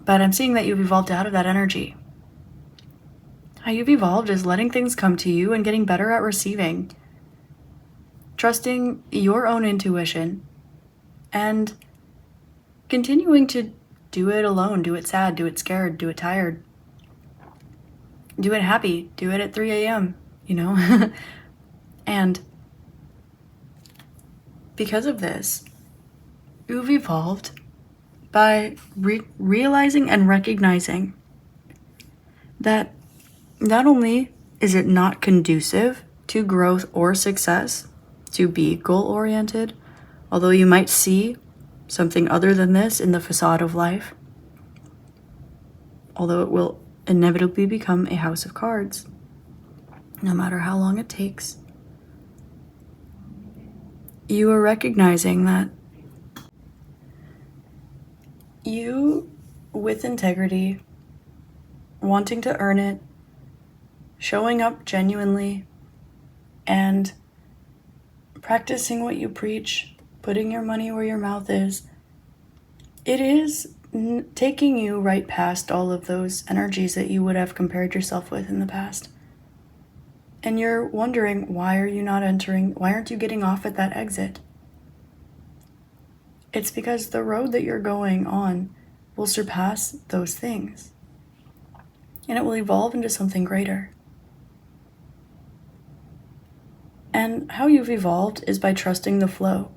but I'm seeing that you've evolved out of that energy. How you've evolved is letting things come to you and getting better at receiving. Trusting your own intuition and continuing to do it alone, do it sad, do it scared, do it tired. Do it happy, do it at 3 a.m., And because of this, you've evolved by realizing and recognizing that not only is it not conducive to growth or success to be goal-oriented, although you might see something other than this in the facade of life, although it will inevitably become a house of cards, no matter how long it takes. You are recognizing that you, with integrity, wanting to earn it, showing up genuinely, and practicing what you preach, putting your money where your mouth is, it is taking you right past all of those energies that you would have compared yourself with in the past. And you're wondering, why aren't you getting off at that exit? It's because the road that you're going on will surpass those things. And it will evolve into something greater. And how you've evolved is by trusting the flow.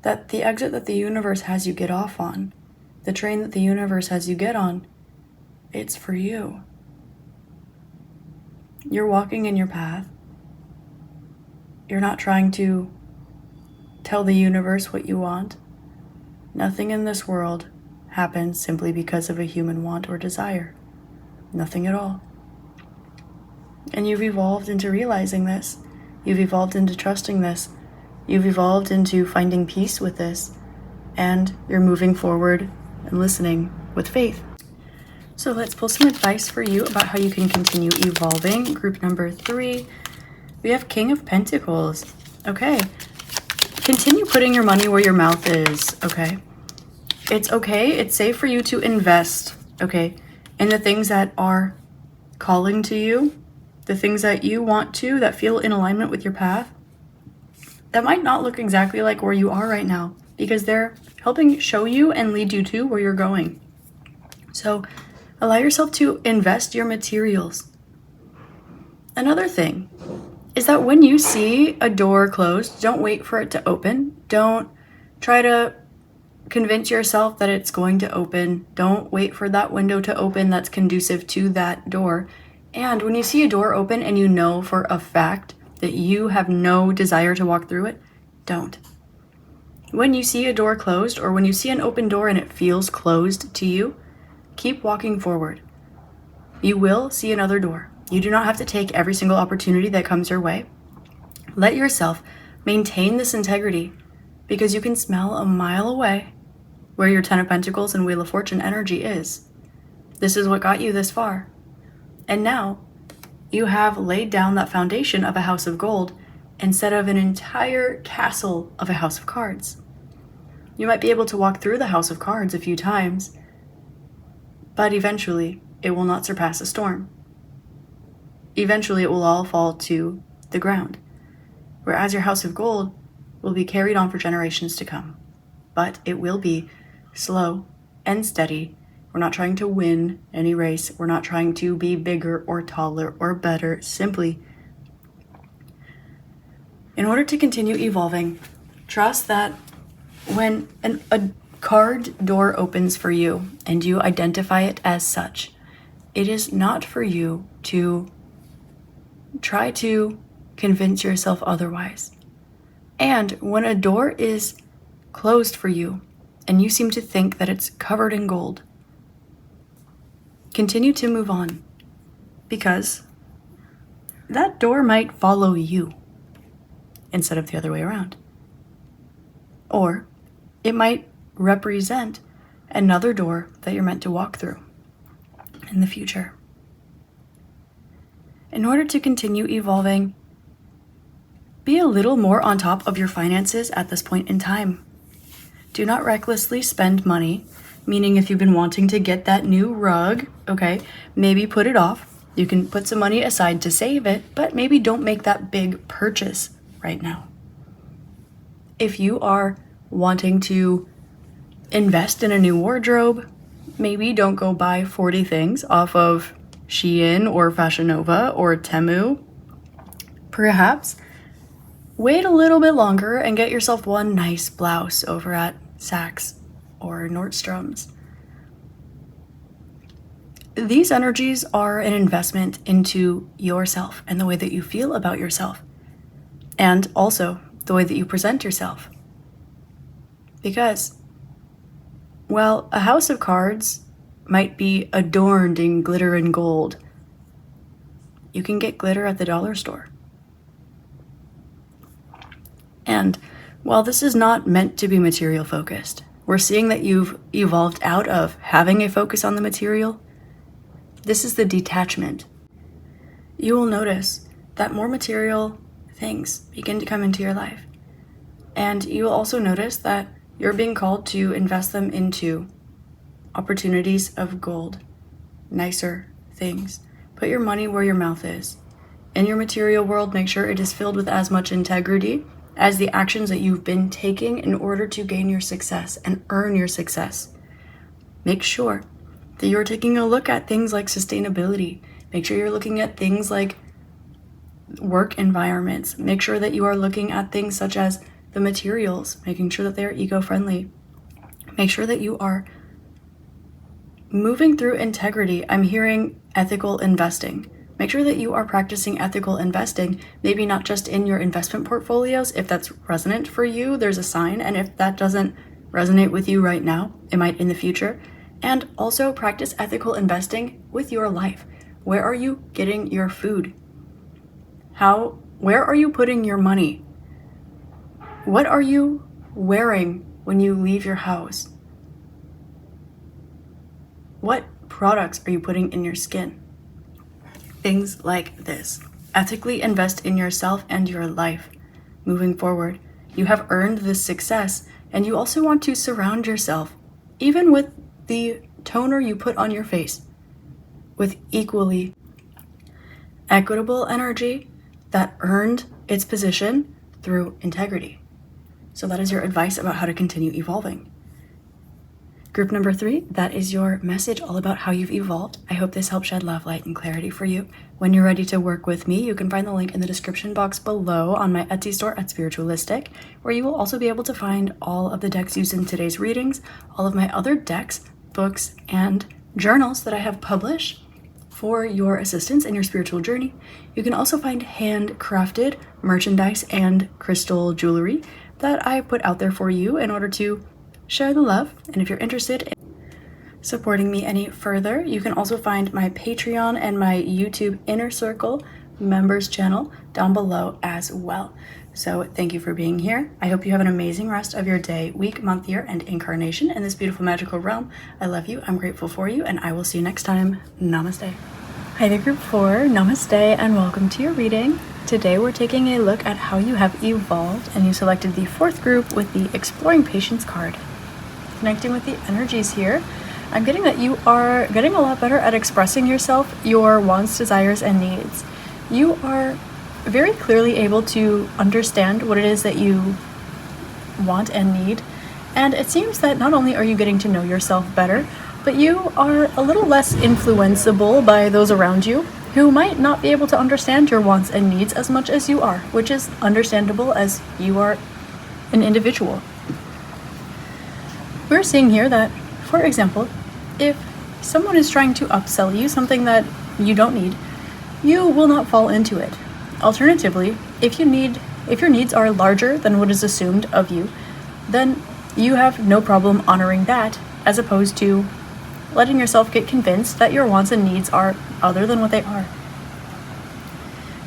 That the exit that the universe has you get off on, the train that the universe has you get on, it's for you. You're walking in your path. You're not trying to tell the universe what you want. Nothing in this world happens simply because of a human want or desire. Nothing at all. And you've evolved into realizing this. You've evolved into trusting this. You've evolved into finding peace with this. And you're moving forward and listening with faith. So let's pull some advice for you about how you can continue evolving. Group number 3, we have King of Pentacles. Okay. Continue putting your money where your mouth is, okay? It's safe for you to invest, okay, in the things that are calling to you, the things that you want to, that feel in alignment with your path, that might not look exactly like where you are right now, because they're helping show you and lead you to where you're going. So allow yourself to invest your materials. Another thing is that when you see a door closed, don't wait for it to open. Don't try to convince yourself that it's going to open. Don't wait for that window to open that's conducive to that door. And when you see a door open and you know for a fact that you have no desire to walk through it, don't. When you see a door closed, or when you see an open door and it feels closed to you, keep walking forward. You will see another door. You do not have to take every single opportunity that comes your way. Let yourself maintain this integrity, because you can smell a mile away where your 10 of Pentacles and Wheel of Fortune energy is. This is what got you this far. And now you have laid down that foundation of a house of gold instead of an entire castle of a house of cards. You might be able to walk through the house of cards a few times, but eventually it will not surpass a storm. Eventually it will all fall to the ground, whereas your house of gold will be carried on for generations to come. But it will be slow and steady. We're not trying to win any race. We're not trying to be bigger or taller or better. Simply In order to continue evolving, trust that when a card door opens for you and you identify it as such, it is not for you to try to convince yourself otherwise. And when a door is closed for you and you seem to think that it's covered in gold, continue to move on, because that door might follow you instead of the other way around. Or it might represent another door that you're meant to walk through in the future. In order to continue evolving, be a little more on top of your finances at this point in time. Do not recklessly spend money, meaning if you've been wanting to get that new rug, okay, maybe put it off. You can put some money aside to save it, but maybe don't make that big purchase right now. If you are wanting to invest in a new wardrobe, maybe don't go buy 40 things off of Shein or Fashion Nova or Temu. Perhaps wait a little bit longer and get yourself one nice blouse over at Saks or Nordstrom's. These energies are an investment into yourself and the way that you feel about yourself, and also the way that you present yourself. Because, well, a house of cards might be adorned in glitter and gold. You can get glitter at the dollar store. And while this is not meant to be material focused, we're seeing that you've evolved out of having a focus on the material. This is the detachment. You will notice that more material things begin to come into your life. And you will also notice that you're being called to invest them into opportunities of gold, nicer things. Put your money where your mouth is. In your material world, make sure it is filled with as much integrity as the actions that you've been taking in order to gain your success and earn your success. Make sure that you're taking a look at things like sustainability. Make sure you're looking at things like work environments. Make sure that you are looking at things such as the materials, making sure that they're eco-friendly. Make sure that you are moving through integrity. I'm hearing ethical investing. Make sure that you are practicing ethical investing, maybe not just in your investment portfolios. If that's resonant for you, there's a sign. And if that doesn't resonate with you right now, it might in the future. And also practice ethical investing with your life. Where are you getting your food? Where are you putting your money? What are you wearing when you leave your house? What products are you putting in your skin? Things like this. Ethically invest in yourself and your life. Moving forward, you have earned this success, and you also want to surround yourself, even with the toner you put on your face, with equally equitable energy that earned its position through integrity. So that is your advice about how to continue evolving. Group number 3, that is your message all about how you've evolved. I hope this helped shed love, light, and clarity for you. When you're ready to work with me, you can find the link in the description box below on my Etsy store at Spiritualistic, where you will also be able to find all of the decks used in today's readings, all of my other decks, books, and journals that I have published for your assistance in your spiritual journey. You can also find handcrafted merchandise and crystal jewelry that I put out there for you in order to share the love. And if you're interested in supporting me any further, you can also find my Patreon and my YouTube Inner Circle members channel down below as well. So thank you for being here. I hope you have an amazing rest of your day, week, month, year, and incarnation in this beautiful magical realm. I love you, I'm grateful for you, and I will see you next time. Namaste. Hi there, Group 4. Namaste and welcome to your reading. Today we're taking a look at how you have evolved, and you selected the 4th group with the Exploring Patience card. Connecting with the energies here, I'm getting that you are getting a lot better at expressing yourself, your wants, desires, and needs. You are very clearly able to understand what it is that you want and need, and it seems that not only are you getting to know yourself better, but you are a little less influenceable by those around you. who might not be able to understand your wants and needs as much as you are, which is understandable as you are an individual. We're seeing here that, for example, if someone is trying to upsell you something that you don't need, you will not fall into it. Alternatively, if your needs are larger than what is assumed of you, then you have no problem honoring that, as opposed to letting yourself get convinced that your wants and needs are other than what they are.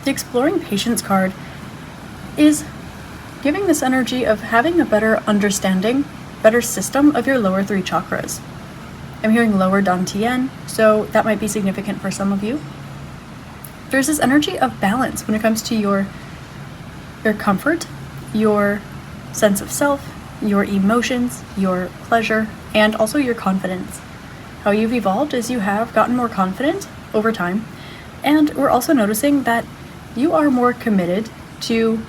The Exploring Patience card is giving this energy of having a better understanding, better system of your lower 3 chakras. I'm hearing lower Dantian, so that might be significant for some of you. There's this energy of balance when it comes to your comfort, your sense of self, your emotions, your pleasure, and also your confidence. How you've evolved is you have gotten more confident over time, and we're also noticing that you are more committed to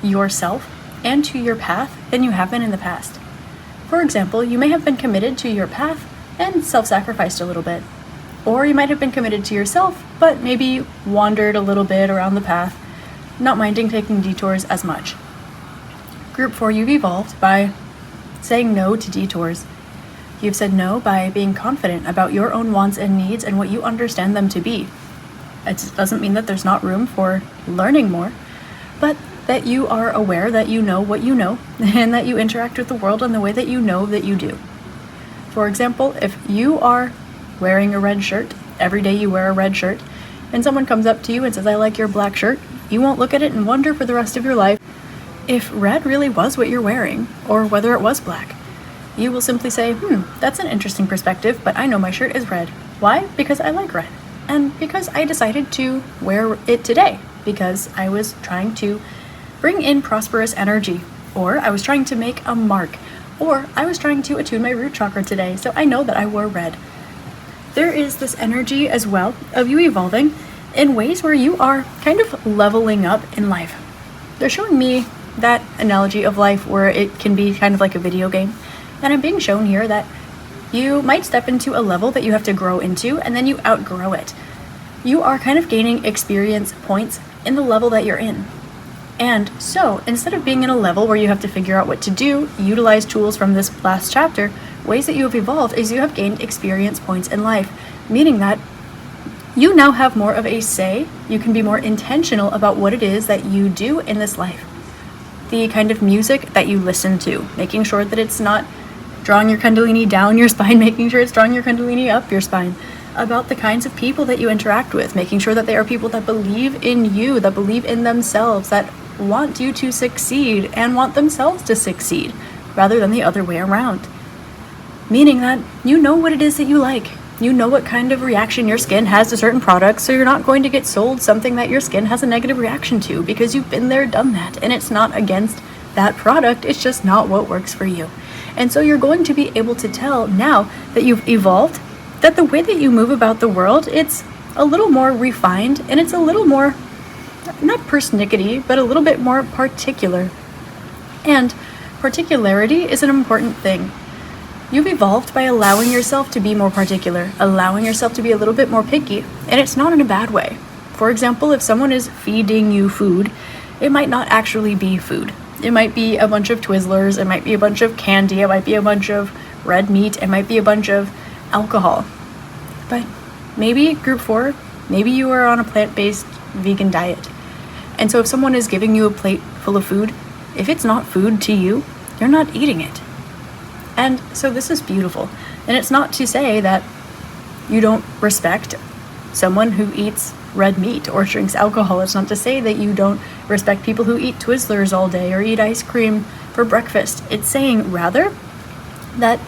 yourself and to your path than you have been in the past. For example, you may have been committed to your path and self-sacrificed a little bit. Or you might have been committed to yourself, but maybe wandered a little bit around the path, not minding taking detours as much. Group 4, you've evolved by saying no to detours. You've said no by being confident about your own wants and needs and what you understand them to be. It doesn't mean that there's not room for learning more, but that you are aware that you know what you know and that you interact with the world in the way that you know that you do. For example, if you are wearing a red shirt, every day you wear a red shirt, and someone comes up to you and says, "I like your black shirt," you won't look at it and wonder for the rest of your life if red really was what you're wearing or whether it was black. You will simply say, that's an interesting perspective, but I know my shirt is red. Why? Because I like red. And because I decided to wear it today, because I was trying to bring in prosperous energy, or I was trying to make a mark, or I was trying to attune my root chakra today, so I know that I wore red. There is this energy as well of you evolving in ways where you are kind of leveling up in life. They're showing me that analogy of life where it can be kind of like a video game, and I'm being shown here that you might step into a level that you have to grow into, and then you outgrow it. You are kind of gaining experience points in the level that you're in. And so, instead of being in a level where you have to figure out what to do, utilize tools from this last chapter, ways that you have evolved is you have gained experience points in life, meaning that you now have more of a say. You can be more intentional about what it is that you do in this life. The kind of music that you listen to, making sure that it's not drawing your kundalini down your spine, making sure it's drawing your kundalini up your spine. About the kinds of people that you interact with, making sure that they are people that believe in you, that believe in themselves, that want you to succeed and want themselves to succeed, rather than the other way around. Meaning that you know what it is that you like. You know what kind of reaction your skin has to certain products, so you're not going to get sold something that your skin has a negative reaction to, because you've been there, done that, and it's not against that product, it's just not what works for you. And so you're going to be able to tell now that you've evolved, that the way that you move about the world, it's a little more refined, and it's a little more, not persnickety, but a little bit more particular. And particularity is an important thing. You've evolved by allowing yourself to be more particular, allowing yourself to be a little bit more picky, and it's not in a bad way. For example, if someone is feeding you food, it might not actually be food. It might be a bunch of Twizzlers, it might be a bunch of candy, it might be a bunch of red meat, it might be a bunch of alcohol. But maybe group 4, maybe you are on a plant-based vegan diet. And so if someone is giving you a plate full of food, if it's not food to you, you're not eating it. And so this is beautiful. And it's not to say that you don't respect someone who eats red meat or drinks alcohol. It's not to say that you don't respect people who eat Twizzlers all day or eat ice cream for breakfast. It's saying rather that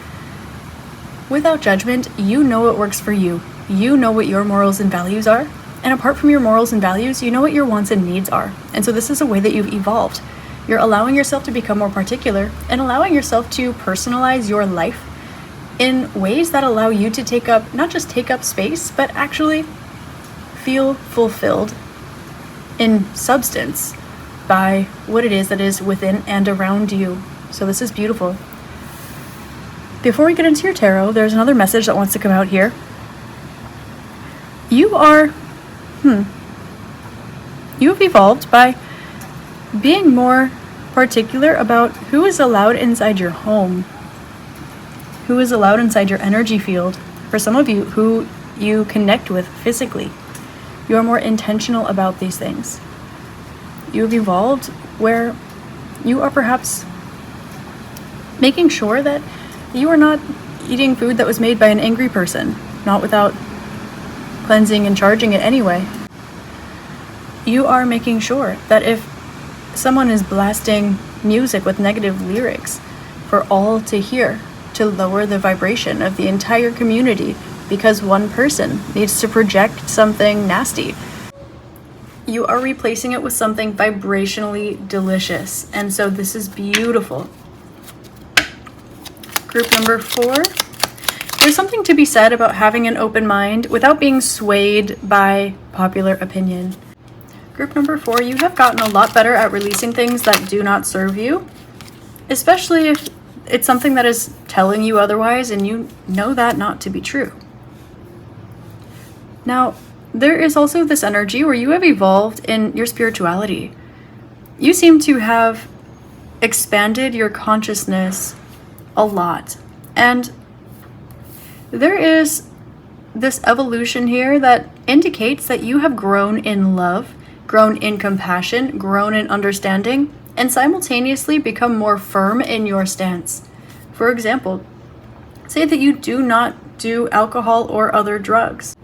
without judgment, you know what works for you. You know what your morals and values are. And apart from your morals and values, you know what your wants and needs are. And so this is a way that you've evolved. You're allowing yourself to become more particular and allowing yourself to personalize your life in ways that allow you to take up, not just take up space, but actually feel fulfilled in substance by what it is that is within and around you. So this is beautiful. Before we get into your tarot, there's another message that wants to come out here. you are, you've evolved by being more particular about who is allowed inside your home, who is allowed inside your energy field. For some of you, who you connect with physically. You are more intentional about these things. You've evolved where you are perhaps making sure that you are not eating food that was made by an angry person, not without cleansing and charging it anyway. You are making sure that if someone is blasting music with negative lyrics for all to hear, to lower the vibration of the entire community because one person needs to project something nasty, you are replacing it with something vibrationally delicious. And so this is beautiful. Group number 4. There's something to be said about having an open mind without being swayed by popular opinion. Group number 4, you have gotten a lot better at releasing things that do not serve you, especially if it's something that is telling you otherwise and you know that not to be true. Now, there is also this energy where you have evolved in your spirituality. You seem to have expanded your consciousness a lot. And there is this evolution here that indicates that you have grown in love, grown in compassion, grown in understanding, and simultaneously become more firm in your stance. For example, say that you do not do alcohol or other drugs.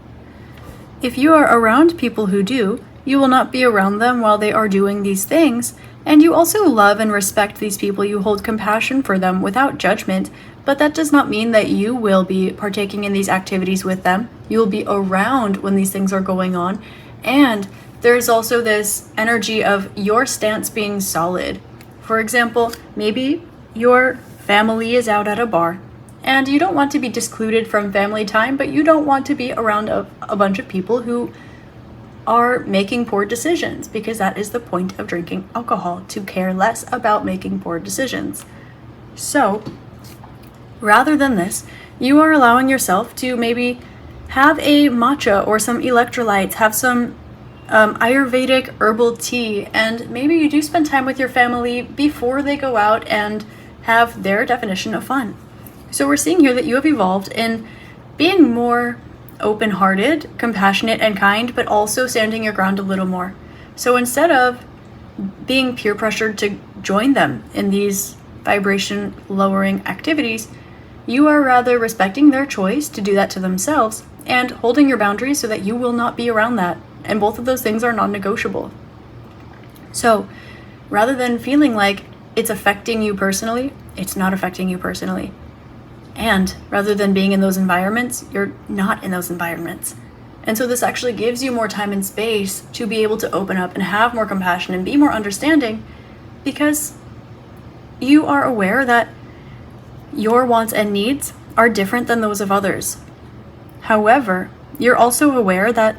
If you are around people who do, you will not be around them while they are doing these things, and you also love and respect these people. You hold compassion for them without judgment, but that does not mean that you will be partaking in these activities with them. You will be around when these things are going on, and there's also this energy of your stance being solid. For example, maybe your family is out at a bar, and you don't want to be discluded from family time, but you don't want to be around a bunch of people who are making poor decisions, because that is the point of drinking alcohol, to care less about making poor decisions. So, rather than this, you are allowing yourself to maybe have a matcha or some electrolytes, have some Ayurvedic herbal tea, and maybe you do spend time with your family before they go out and have their definition of fun. So we're seeing here that you have evolved in being more open-hearted, compassionate, and kind, but also standing your ground a little more. So instead of being peer pressured to join them in these vibration lowering activities, you are rather respecting their choice to do that to themselves and holding your boundaries so that you will not be around that. And both of those things are non-negotiable. So rather than feeling like it's affecting you personally, it's not affecting you personally. And rather than being in those environments, you're not in those environments. And so this actually gives you more time and space to be able to open up and have more compassion and be more understanding, because you are aware that your wants and needs are different than those of others. However, you're also aware that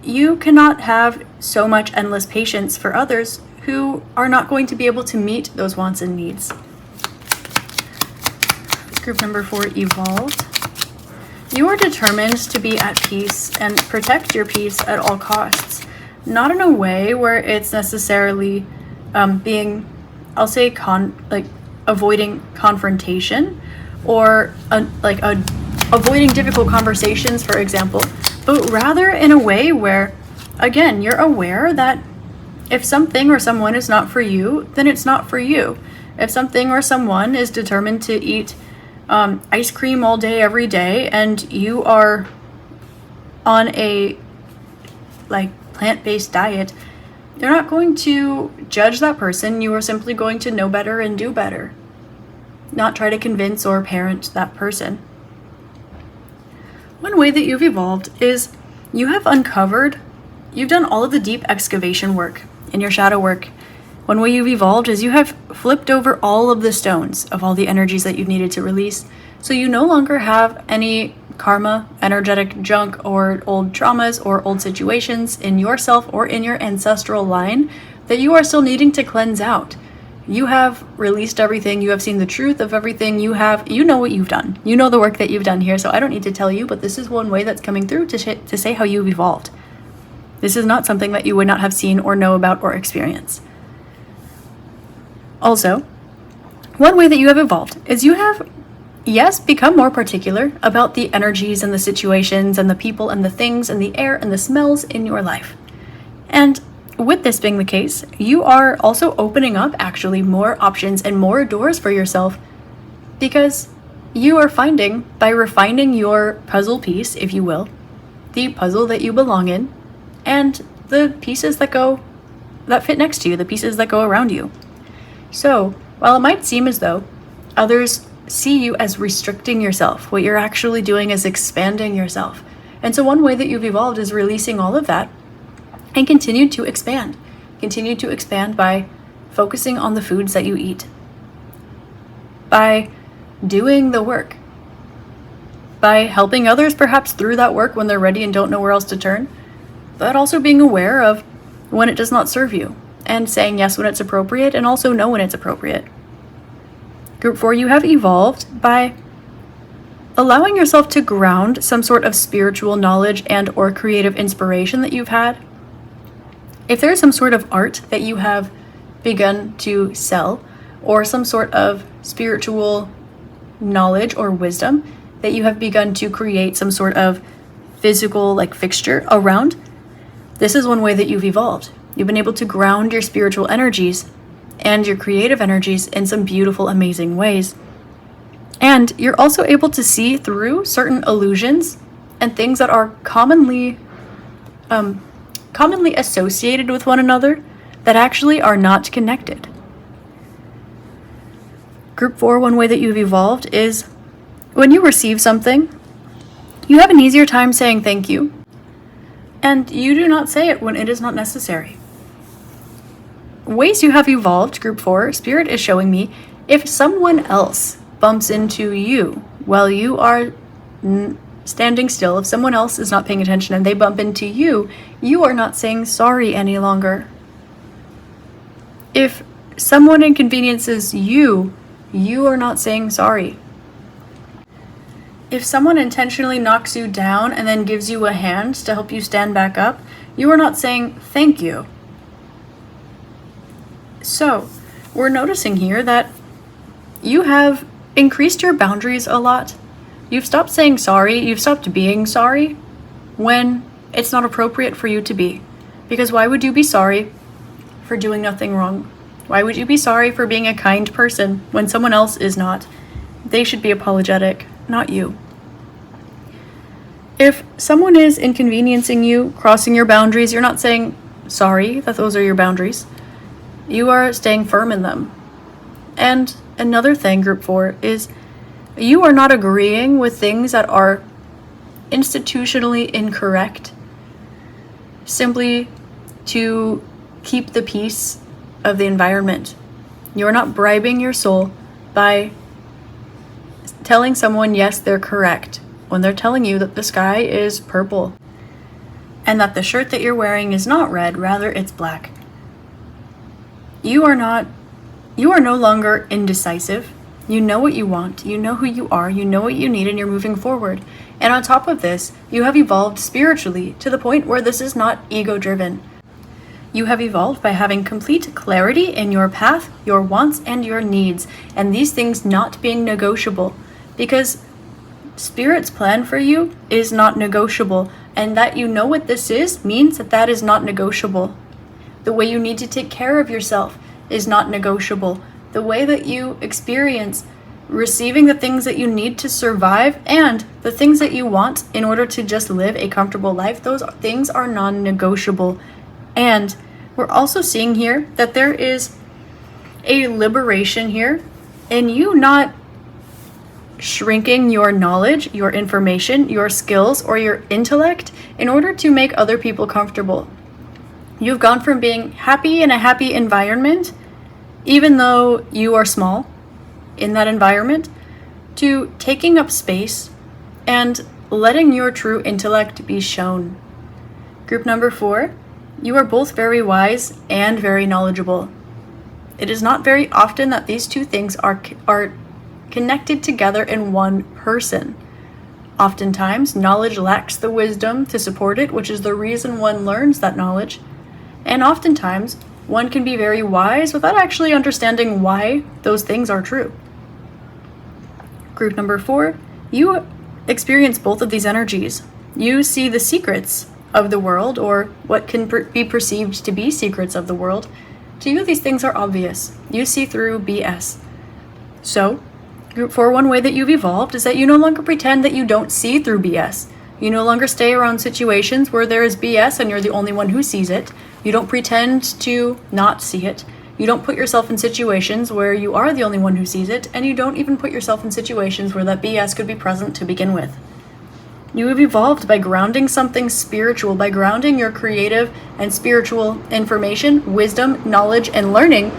you cannot have so much endless patience for others who are not going to be able to meet those wants and needs. Group number 4, evolved. You are determined to be at peace and protect your peace at all costs. Not in a way where it's necessarily being, I'll say, avoiding confrontation or avoiding difficult conversations, for example, but rather in a way where, again, you're aware that if something or someone is not for you, then it's not for you. If something or someone is determined to eat ice cream all day, every day, and you are on a plant-based diet, you're not going to judge that person. You are simply going to know better and do better, not try to convince or parent that person. One way that you've evolved is you've done all of the deep excavation work in your shadow work. One way you've evolved is you have flipped over all of the stones of all the energies that you needed to release. So you no longer have any karma, energetic junk, or old traumas or old situations in yourself or in your ancestral line that you are still needing to cleanse out. You have released everything. You have seen the truth of everything. You know what you've done. You know the work that you've done here. So I don't need to tell you, but this is one way that's coming through to say how you've evolved. This is not something that you would not have seen or know about or experienced. Also, one way that you have evolved is you have, yes, become more particular about the energies and the situations and the people and the things and the air and the smells in your life. And with this being the case, you are also opening up actually more options and more doors for yourself, because you are finding, by refining your puzzle piece, if you will, the puzzle that you belong in, and the pieces that fit next to you, the pieces that go around you. So, while it might seem as though others see you as restricting yourself, what you're actually doing is expanding yourself. And so one way that you've evolved is releasing all of that and continue to expand. Continue to expand by focusing on the foods that you eat, by doing the work, by helping others perhaps through that work when they're ready and don't know where else to turn, but also being aware of when it does not serve you and saying yes when it's appropriate and also no when it's appropriate. Group 4, you have evolved by allowing yourself to ground some sort of spiritual knowledge and or creative inspiration that you've had. If there's some sort of art that you have begun to sell, or some sort of spiritual knowledge or wisdom that you have begun to create some sort of physical fixture around, this is one way that you've evolved. You've been able to ground your spiritual energies and your creative energies in some beautiful, amazing ways. And you're also able to see through certain illusions and things that are commonly associated with one another that actually are not connected. Group 4, one way that you've evolved is when you receive something, you have an easier time saying thank you, and you do not say it when it is not necessary. Ways you have evolved, Group 4, Spirit is showing me, if someone else bumps into you while you are standing still, if someone else is not paying attention and they bump into you, you are not saying sorry any longer. If someone inconveniences you, you are not saying sorry. If someone intentionally knocks you down and then gives you a hand to help you stand back up, you are not saying thank you. So, we're noticing here that you have increased your boundaries a lot. You've stopped saying sorry, you've stopped being sorry when it's not appropriate for you to be. Because why would you be sorry for doing nothing wrong? Why would you be sorry for being a kind person when someone else is not? They should be apologetic, not you. If someone is inconveniencing you, crossing your boundaries, you're not saying sorry that those are your boundaries. You are staying firm in them. And another thing, Group 4, is you are not agreeing with things that are institutionally incorrect simply to keep the peace of the environment. You are not bribing your soul by telling someone yes, they're correct when they're telling you that the sky is purple and that the shirt that you're wearing is not red, rather it's black. You are no longer indecisive. You know what you want, you know who you are, you know what you need, and you're moving forward. And on top of this, you have evolved spiritually to the point where this is not ego-driven. You have evolved by having complete clarity in your path, your wants, and your needs, and these things not being negotiable, because Spirit's plan for you is not negotiable, and that you know what this is means that that is not negotiable. The way you need to take care of yourself is not negotiable. The way that you experience receiving the things that you need to survive and the things that you want in order to just live a comfortable life, those things are non-negotiable. And we're also seeing here that there is a liberation here in you not shrinking your knowledge, your information, your skills, or your intellect in order to make other people comfortable. You've gone from being happy in a happy environment, even though you are small in that environment, to taking up space and letting your true intellect be shown. Group number 4, you are both very wise and very knowledgeable. It is not very often that these two things are connected together in one person. Oftentimes, knowledge lacks the wisdom to support it, which is the reason one learns that knowledge. And oftentimes, one can be very wise without actually understanding why those things are true. Group number 4, you experience both of these energies. You see the secrets of the world, or what can be perceived to be secrets of the world. To you, these things are obvious. You see through BS. So, Group 4, one way that you've evolved is that you no longer pretend that you don't see through BS. You no longer stay around situations where there is BS and you're the only one who sees it. You don't pretend to not see it. You don't put yourself in situations where you are the only one who sees it, and you don't even put yourself in situations where that BS could be present to begin with. You have evolved by grounding something spiritual, by grounding your creative and spiritual information, wisdom, knowledge, and learning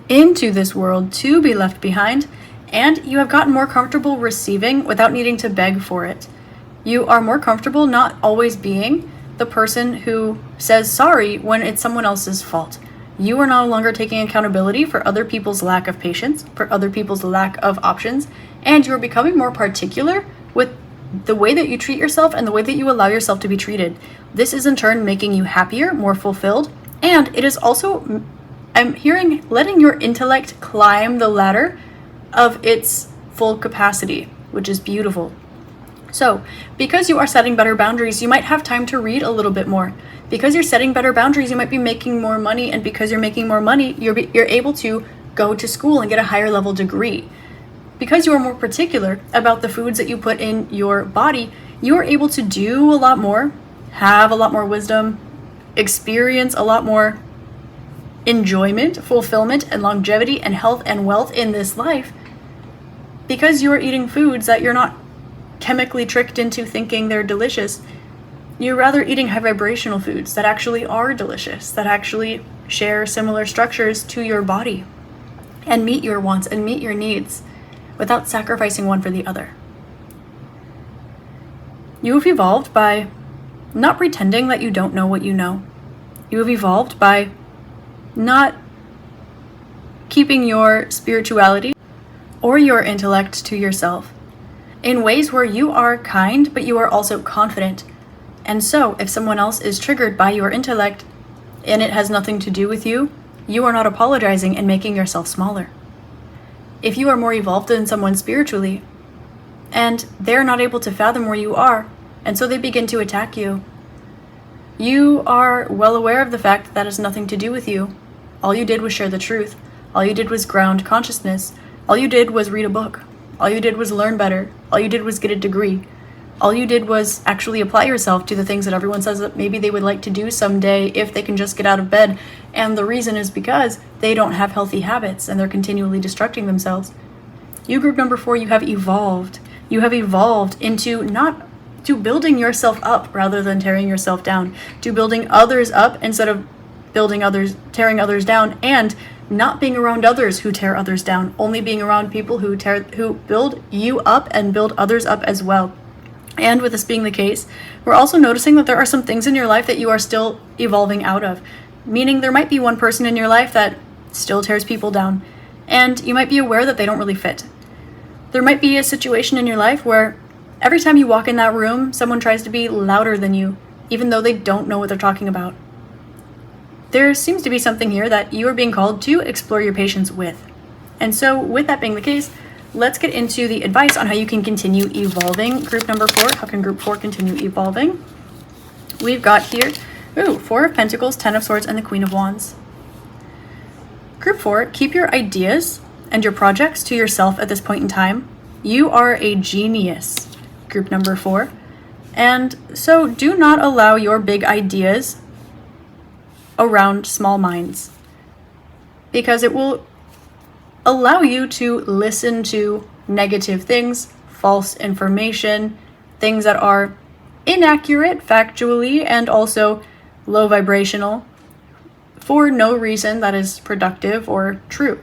into this world to be left behind, and you have gotten more comfortable receiving without needing to beg for it. You are more comfortable not always being the person who says sorry when it's someone else's fault. You are no longer taking accountability for other people's lack of patience, for other people's lack of options, and you are becoming more particular with the way that you treat yourself and the way that you allow yourself to be treated. This is in turn making you happier, more fulfilled, and it is also, I'm hearing, letting your intellect climb the ladder of its full capacity, which is beautiful. So, because you are setting better boundaries, you might have time to read a little bit more. Because you're setting better boundaries, you might be making more money, and because you're making more money, you're able to go to school and get a higher level degree. Because you are more particular about the foods that you put in your body, you are able to do a lot more, have a lot more wisdom, experience a lot more enjoyment, fulfillment, and longevity, and health and wealth in this life, because you are eating foods that you're not chemically tricked into thinking they're delicious. You're rather eating high vibrational foods that actually are delicious, that actually share similar structures to your body and meet your wants and meet your needs without sacrificing one for the other. You have evolved by not pretending that you don't know what you know. You have evolved by not keeping your spirituality or your intellect to yourself in ways where you are kind, but you are also confident. And so, if someone else is triggered by your intellect and it has nothing to do with you, you are not apologizing and making yourself smaller. If you are more evolved than someone spiritually, and they're not able to fathom where you are, and so they begin to attack you, you are well aware of the fact that has nothing to do with you. All you did was share the truth. All you did was ground consciousness. All you did was read a book. All you did was learn better. All you did was get a degree. All you did was actually apply yourself to the things that everyone says that maybe they would like to do someday if they can just get out of bed. And the reason is because they don't have healthy habits and they're continually destructing themselves. You, group number 4, you have evolved. You have evolved into building yourself up rather than tearing yourself down, to building others up instead of tearing others down, and not being around others who tear others down, only being around people who build you up and build others up as well. And with this being the case, we're also noticing that there are some things in your life that you are still evolving out of, meaning there might be one person in your life that still tears people down, and you might be aware that they don't really fit. There might be a situation in your life where every time you walk in that room, someone tries to be louder than you, even though they don't know what they're talking about. There seems to be something here that you are being called to explore your patience with. And so, with that being the case, let's get into the advice on how you can continue evolving. Group number 4, how can group 4 continue evolving? We've got here, 4 of Pentacles, 10 of Swords, and the Queen of Wands. Group 4, keep your ideas and your projects to yourself at this point in time. You are a genius, group number 4. And so do not allow your big ideas around small minds, because it will allow you to listen to negative things, false information, things that are inaccurate factually and also low vibrational for no reason that is productive or true.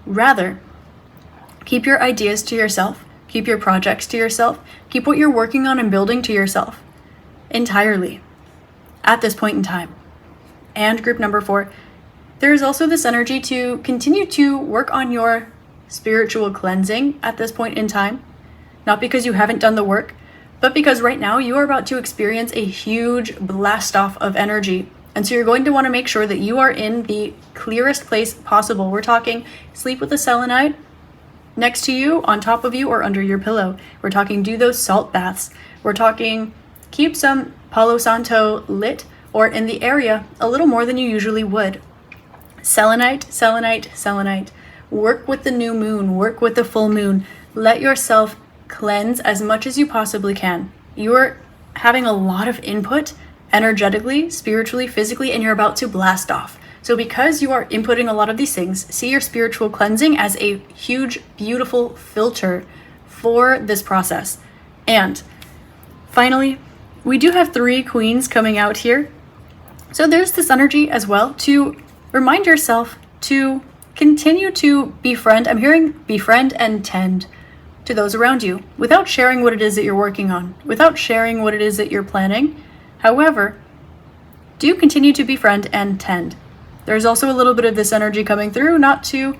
Rather, keep your ideas to yourself, keep your projects to yourself, keep what you're working on and building to yourself entirely at this point in time. And group number 4, There's also this energy to continue to work on your spiritual cleansing at this point in time. Not because you haven't done the work, but because right now you are about to experience a huge blast off of energy. And so you're going to want to make sure that you are in the clearest place possible. We're talking sleep with a selenite next to you, on top of you, or under your pillow. We're talking do those salt baths. We're talking keep some Palo Santo lit or in the area a little more than you usually would. Selenite, selenite, selenite. Work with the new moon, work with the full moon. Let yourself cleanse as much as you possibly can. You are having a lot of input energetically, spiritually, physically, and you're about to blast off. So because you are inputting a lot of these things, see your spiritual cleansing as a huge, beautiful filter for this process. And finally, we do have 3 queens coming out here. So there's this energy as well to remind yourself to continue to befriend. I'm hearing befriend and tend to those around you without sharing what it is that you're working on, without sharing what it is that you're planning. However, do continue to befriend and tend. There's also a little bit of this energy coming through, not to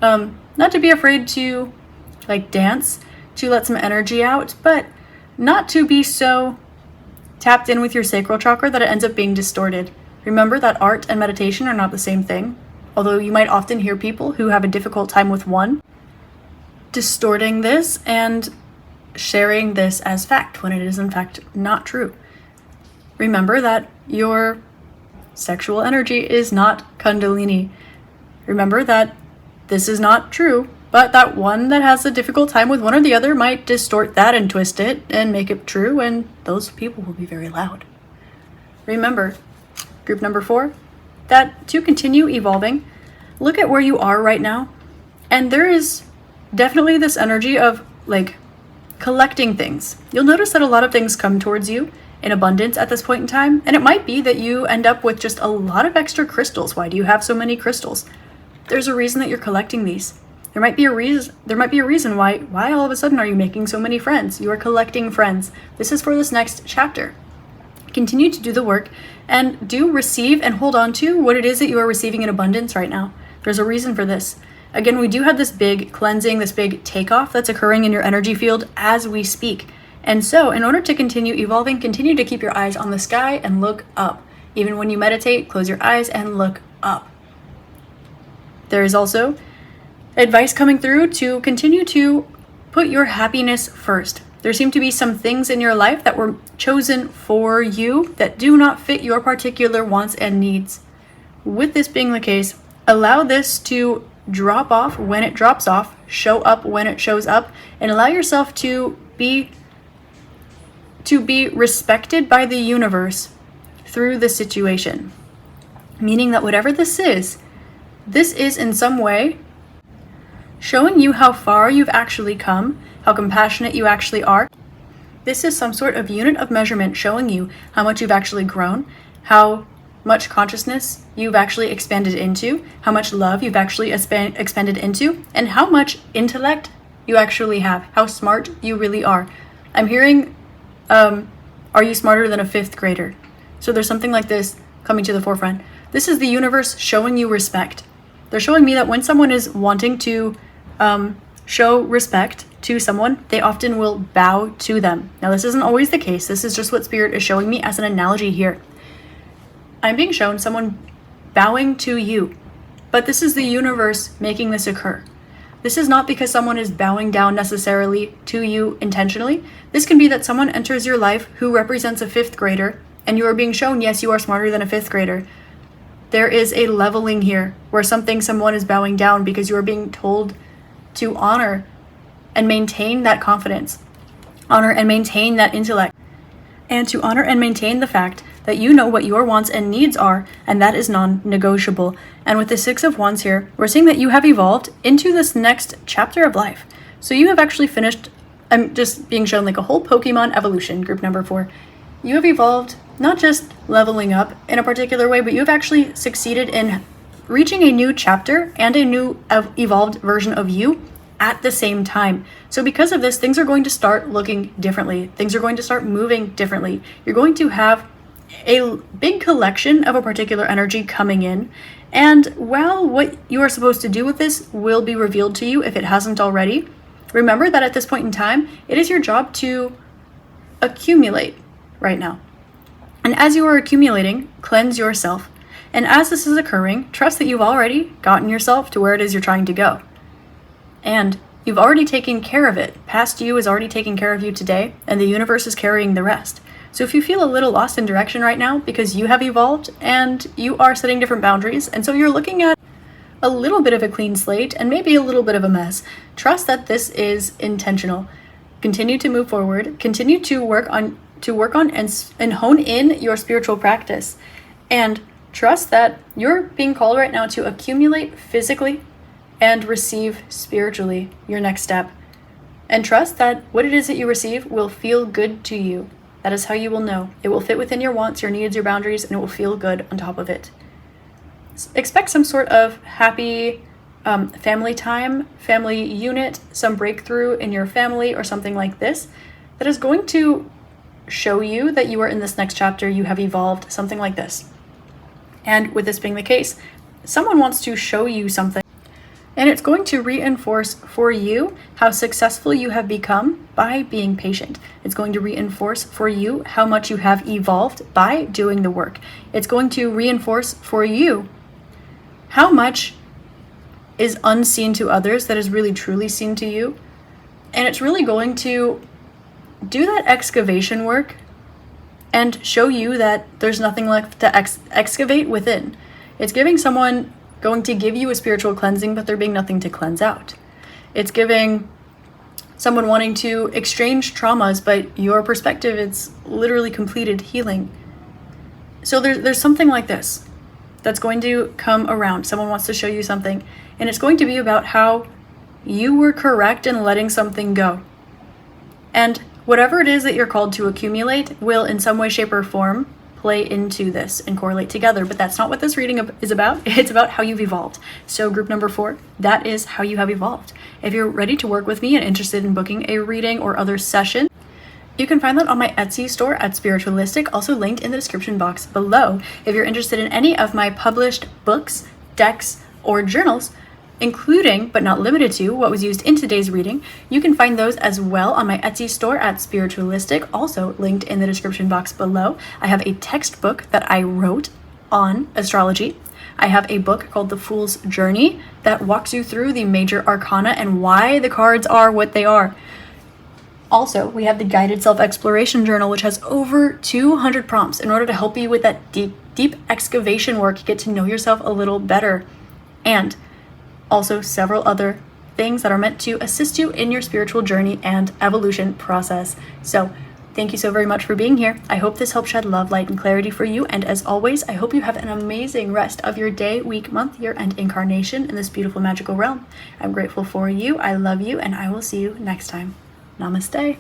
be afraid to like dance, to let some energy out, but not to be so tapped in with your sacral chakra that it ends up being distorted. Remember that art and meditation are not the same thing, although you might often hear people who have a difficult time with one distorting this and sharing this as fact when it is in fact not true. Remember that your sexual energy is not Kundalini. Remember that this is not true, but that one that has a difficult time with one or the other might distort that and twist it and make it true, and those people will be very loud. Remember, group number 4, that to continue evolving, look at where you are right now, and there is definitely this energy of like collecting things. You'll notice that a lot of things come towards you in abundance at this point in time, and it might be that you end up with just a lot of extra crystals. Why do you have so many crystals? There's a reason that you're collecting these. There might be a reason why all of a sudden are you making so many friends? You are collecting friends. This is for this next chapter. Continue to do the work and do receive and hold on to what it is that you are receiving in abundance right now. There's a reason for this. Again, we do have this big cleansing, this big takeoff that's occurring in your energy field as we speak. And so in order to continue evolving, continue to keep your eyes on the sky and look up. Even when you meditate, close your eyes and look up. There is also advice coming through to continue to put your happiness first. There seem to be some things in your life that were chosen for you that do not fit your particular wants and needs. With this being the case, allow this to drop off when it drops off, show up when it shows up, and allow yourself to be respected by the universe through the situation. Meaning that whatever this is in some way showing you how far you've actually come, how compassionate you actually are. This is some sort of unit of measurement showing you how much you've actually grown, how much consciousness you've actually expanded into, how much love you've actually expanded into, and how much intellect you actually have, how smart you really are. I'm hearing, are you smarter than a 5th grader? So there's something like this coming to the forefront. This is the universe showing you respect. They're showing me that when someone is wanting to show respect to someone, they often will bow to them. Now, this isn't always the case. This is just what Spirit is showing me as an analogy here. I'm being shown someone bowing to you, but this is the universe making this occur. This is not because someone is bowing down necessarily to you intentionally. This can be that someone enters your life who represents a 5th grader, and you are being shown, yes, you are smarter than a 5th grader. There is a leveling here where someone is bowing down because you are being told to honor and maintain that confidence, honor and maintain that intellect, and to honor and maintain the fact that you know what your wants and needs are, and that is non-negotiable. And with the 6 of Wands here, we're seeing that you have evolved into this next chapter of life. So you have actually finished, I'm just being shown like a whole Pokemon evolution, group number 4. You have evolved, not just leveling up in a particular way, but you have actually succeeded in reaching a new chapter and a new evolved version of you at the same time. So because of this, things are going to start looking differently. Things are going to start moving differently. You're going to have a big collection of a particular energy coming in. And while what you are supposed to do with this will be revealed to you if it hasn't already, remember that at this point in time, it is your job to accumulate right now. And as you are accumulating, cleanse yourself. And as this is occurring, trust that you've already gotten yourself to where it is you're trying to go. And you've already taken care of it. Past you is already taking care of you today, and the universe is carrying the rest. So if you feel a little lost in direction right now because you have evolved and you are setting different boundaries, and so you're looking at a little bit of a clean slate and maybe a little bit of a mess, trust that this is intentional. Continue to move forward. Continue to work on and hone in your spiritual practice. And trust that you're being called right now to accumulate physically and receive spiritually your next step. And trust that what it is that you receive will feel good to you. That is how you will know. It will fit within your wants, your needs, your boundaries, and it will feel good on top of it. Expect some sort of happy family time, family unit, some breakthrough in your family or something like this that is going to show you that you are in this next chapter, you have evolved, something like this. And with this being the case, someone wants to show you something, and it's going to reinforce for you how successful you have become by being patient. It's going to reinforce for you how much you have evolved by doing the work. It's going to reinforce for you how much is unseen to others that is really truly seen to you. And it's really going to do that excavation work and show you that there's nothing left to excavate within. It's going to give you a spiritual cleansing, but there being nothing to cleanse out. It's giving someone wanting to exchange traumas, but your perspective, it's literally completed healing. So there's something like this that's going to come around. Someone wants to show you something, and it's going to be about how you were correct in letting something go. And whatever it is that you're called to accumulate will in some way, shape, or form play into this and correlate together. But that's not what this reading is about. It's about how you've evolved. So group number 4, that is how you have evolved. If you're ready to work with me and interested in booking a reading or other session, you can find that on my Etsy store at Spiritualistic, also linked in the description box below. If you're interested in any of my published books, decks, or journals, including but not limited to what was used in today's reading, you can find those as well on my Etsy store at Spiritualistic, also linked in the description box below. I have a textbook that I wrote on astrology. I have a book called The Fool's Journey that walks you through the major arcana and why the cards are what they are. Also, we have the Guided Self-Exploration Journal, which has over 200 prompts in order to help you with that deep excavation work, get to know yourself a little better. And also several other things that are meant to assist you in your spiritual journey and evolution process. So thank you so very much for being here. I hope this helped shed love, light, and clarity for you. And as always, I hope you have an amazing rest of your day, week, month, year, and incarnation in this beautiful magical realm. I'm grateful for you. I love you, and I will see you next time. Namaste.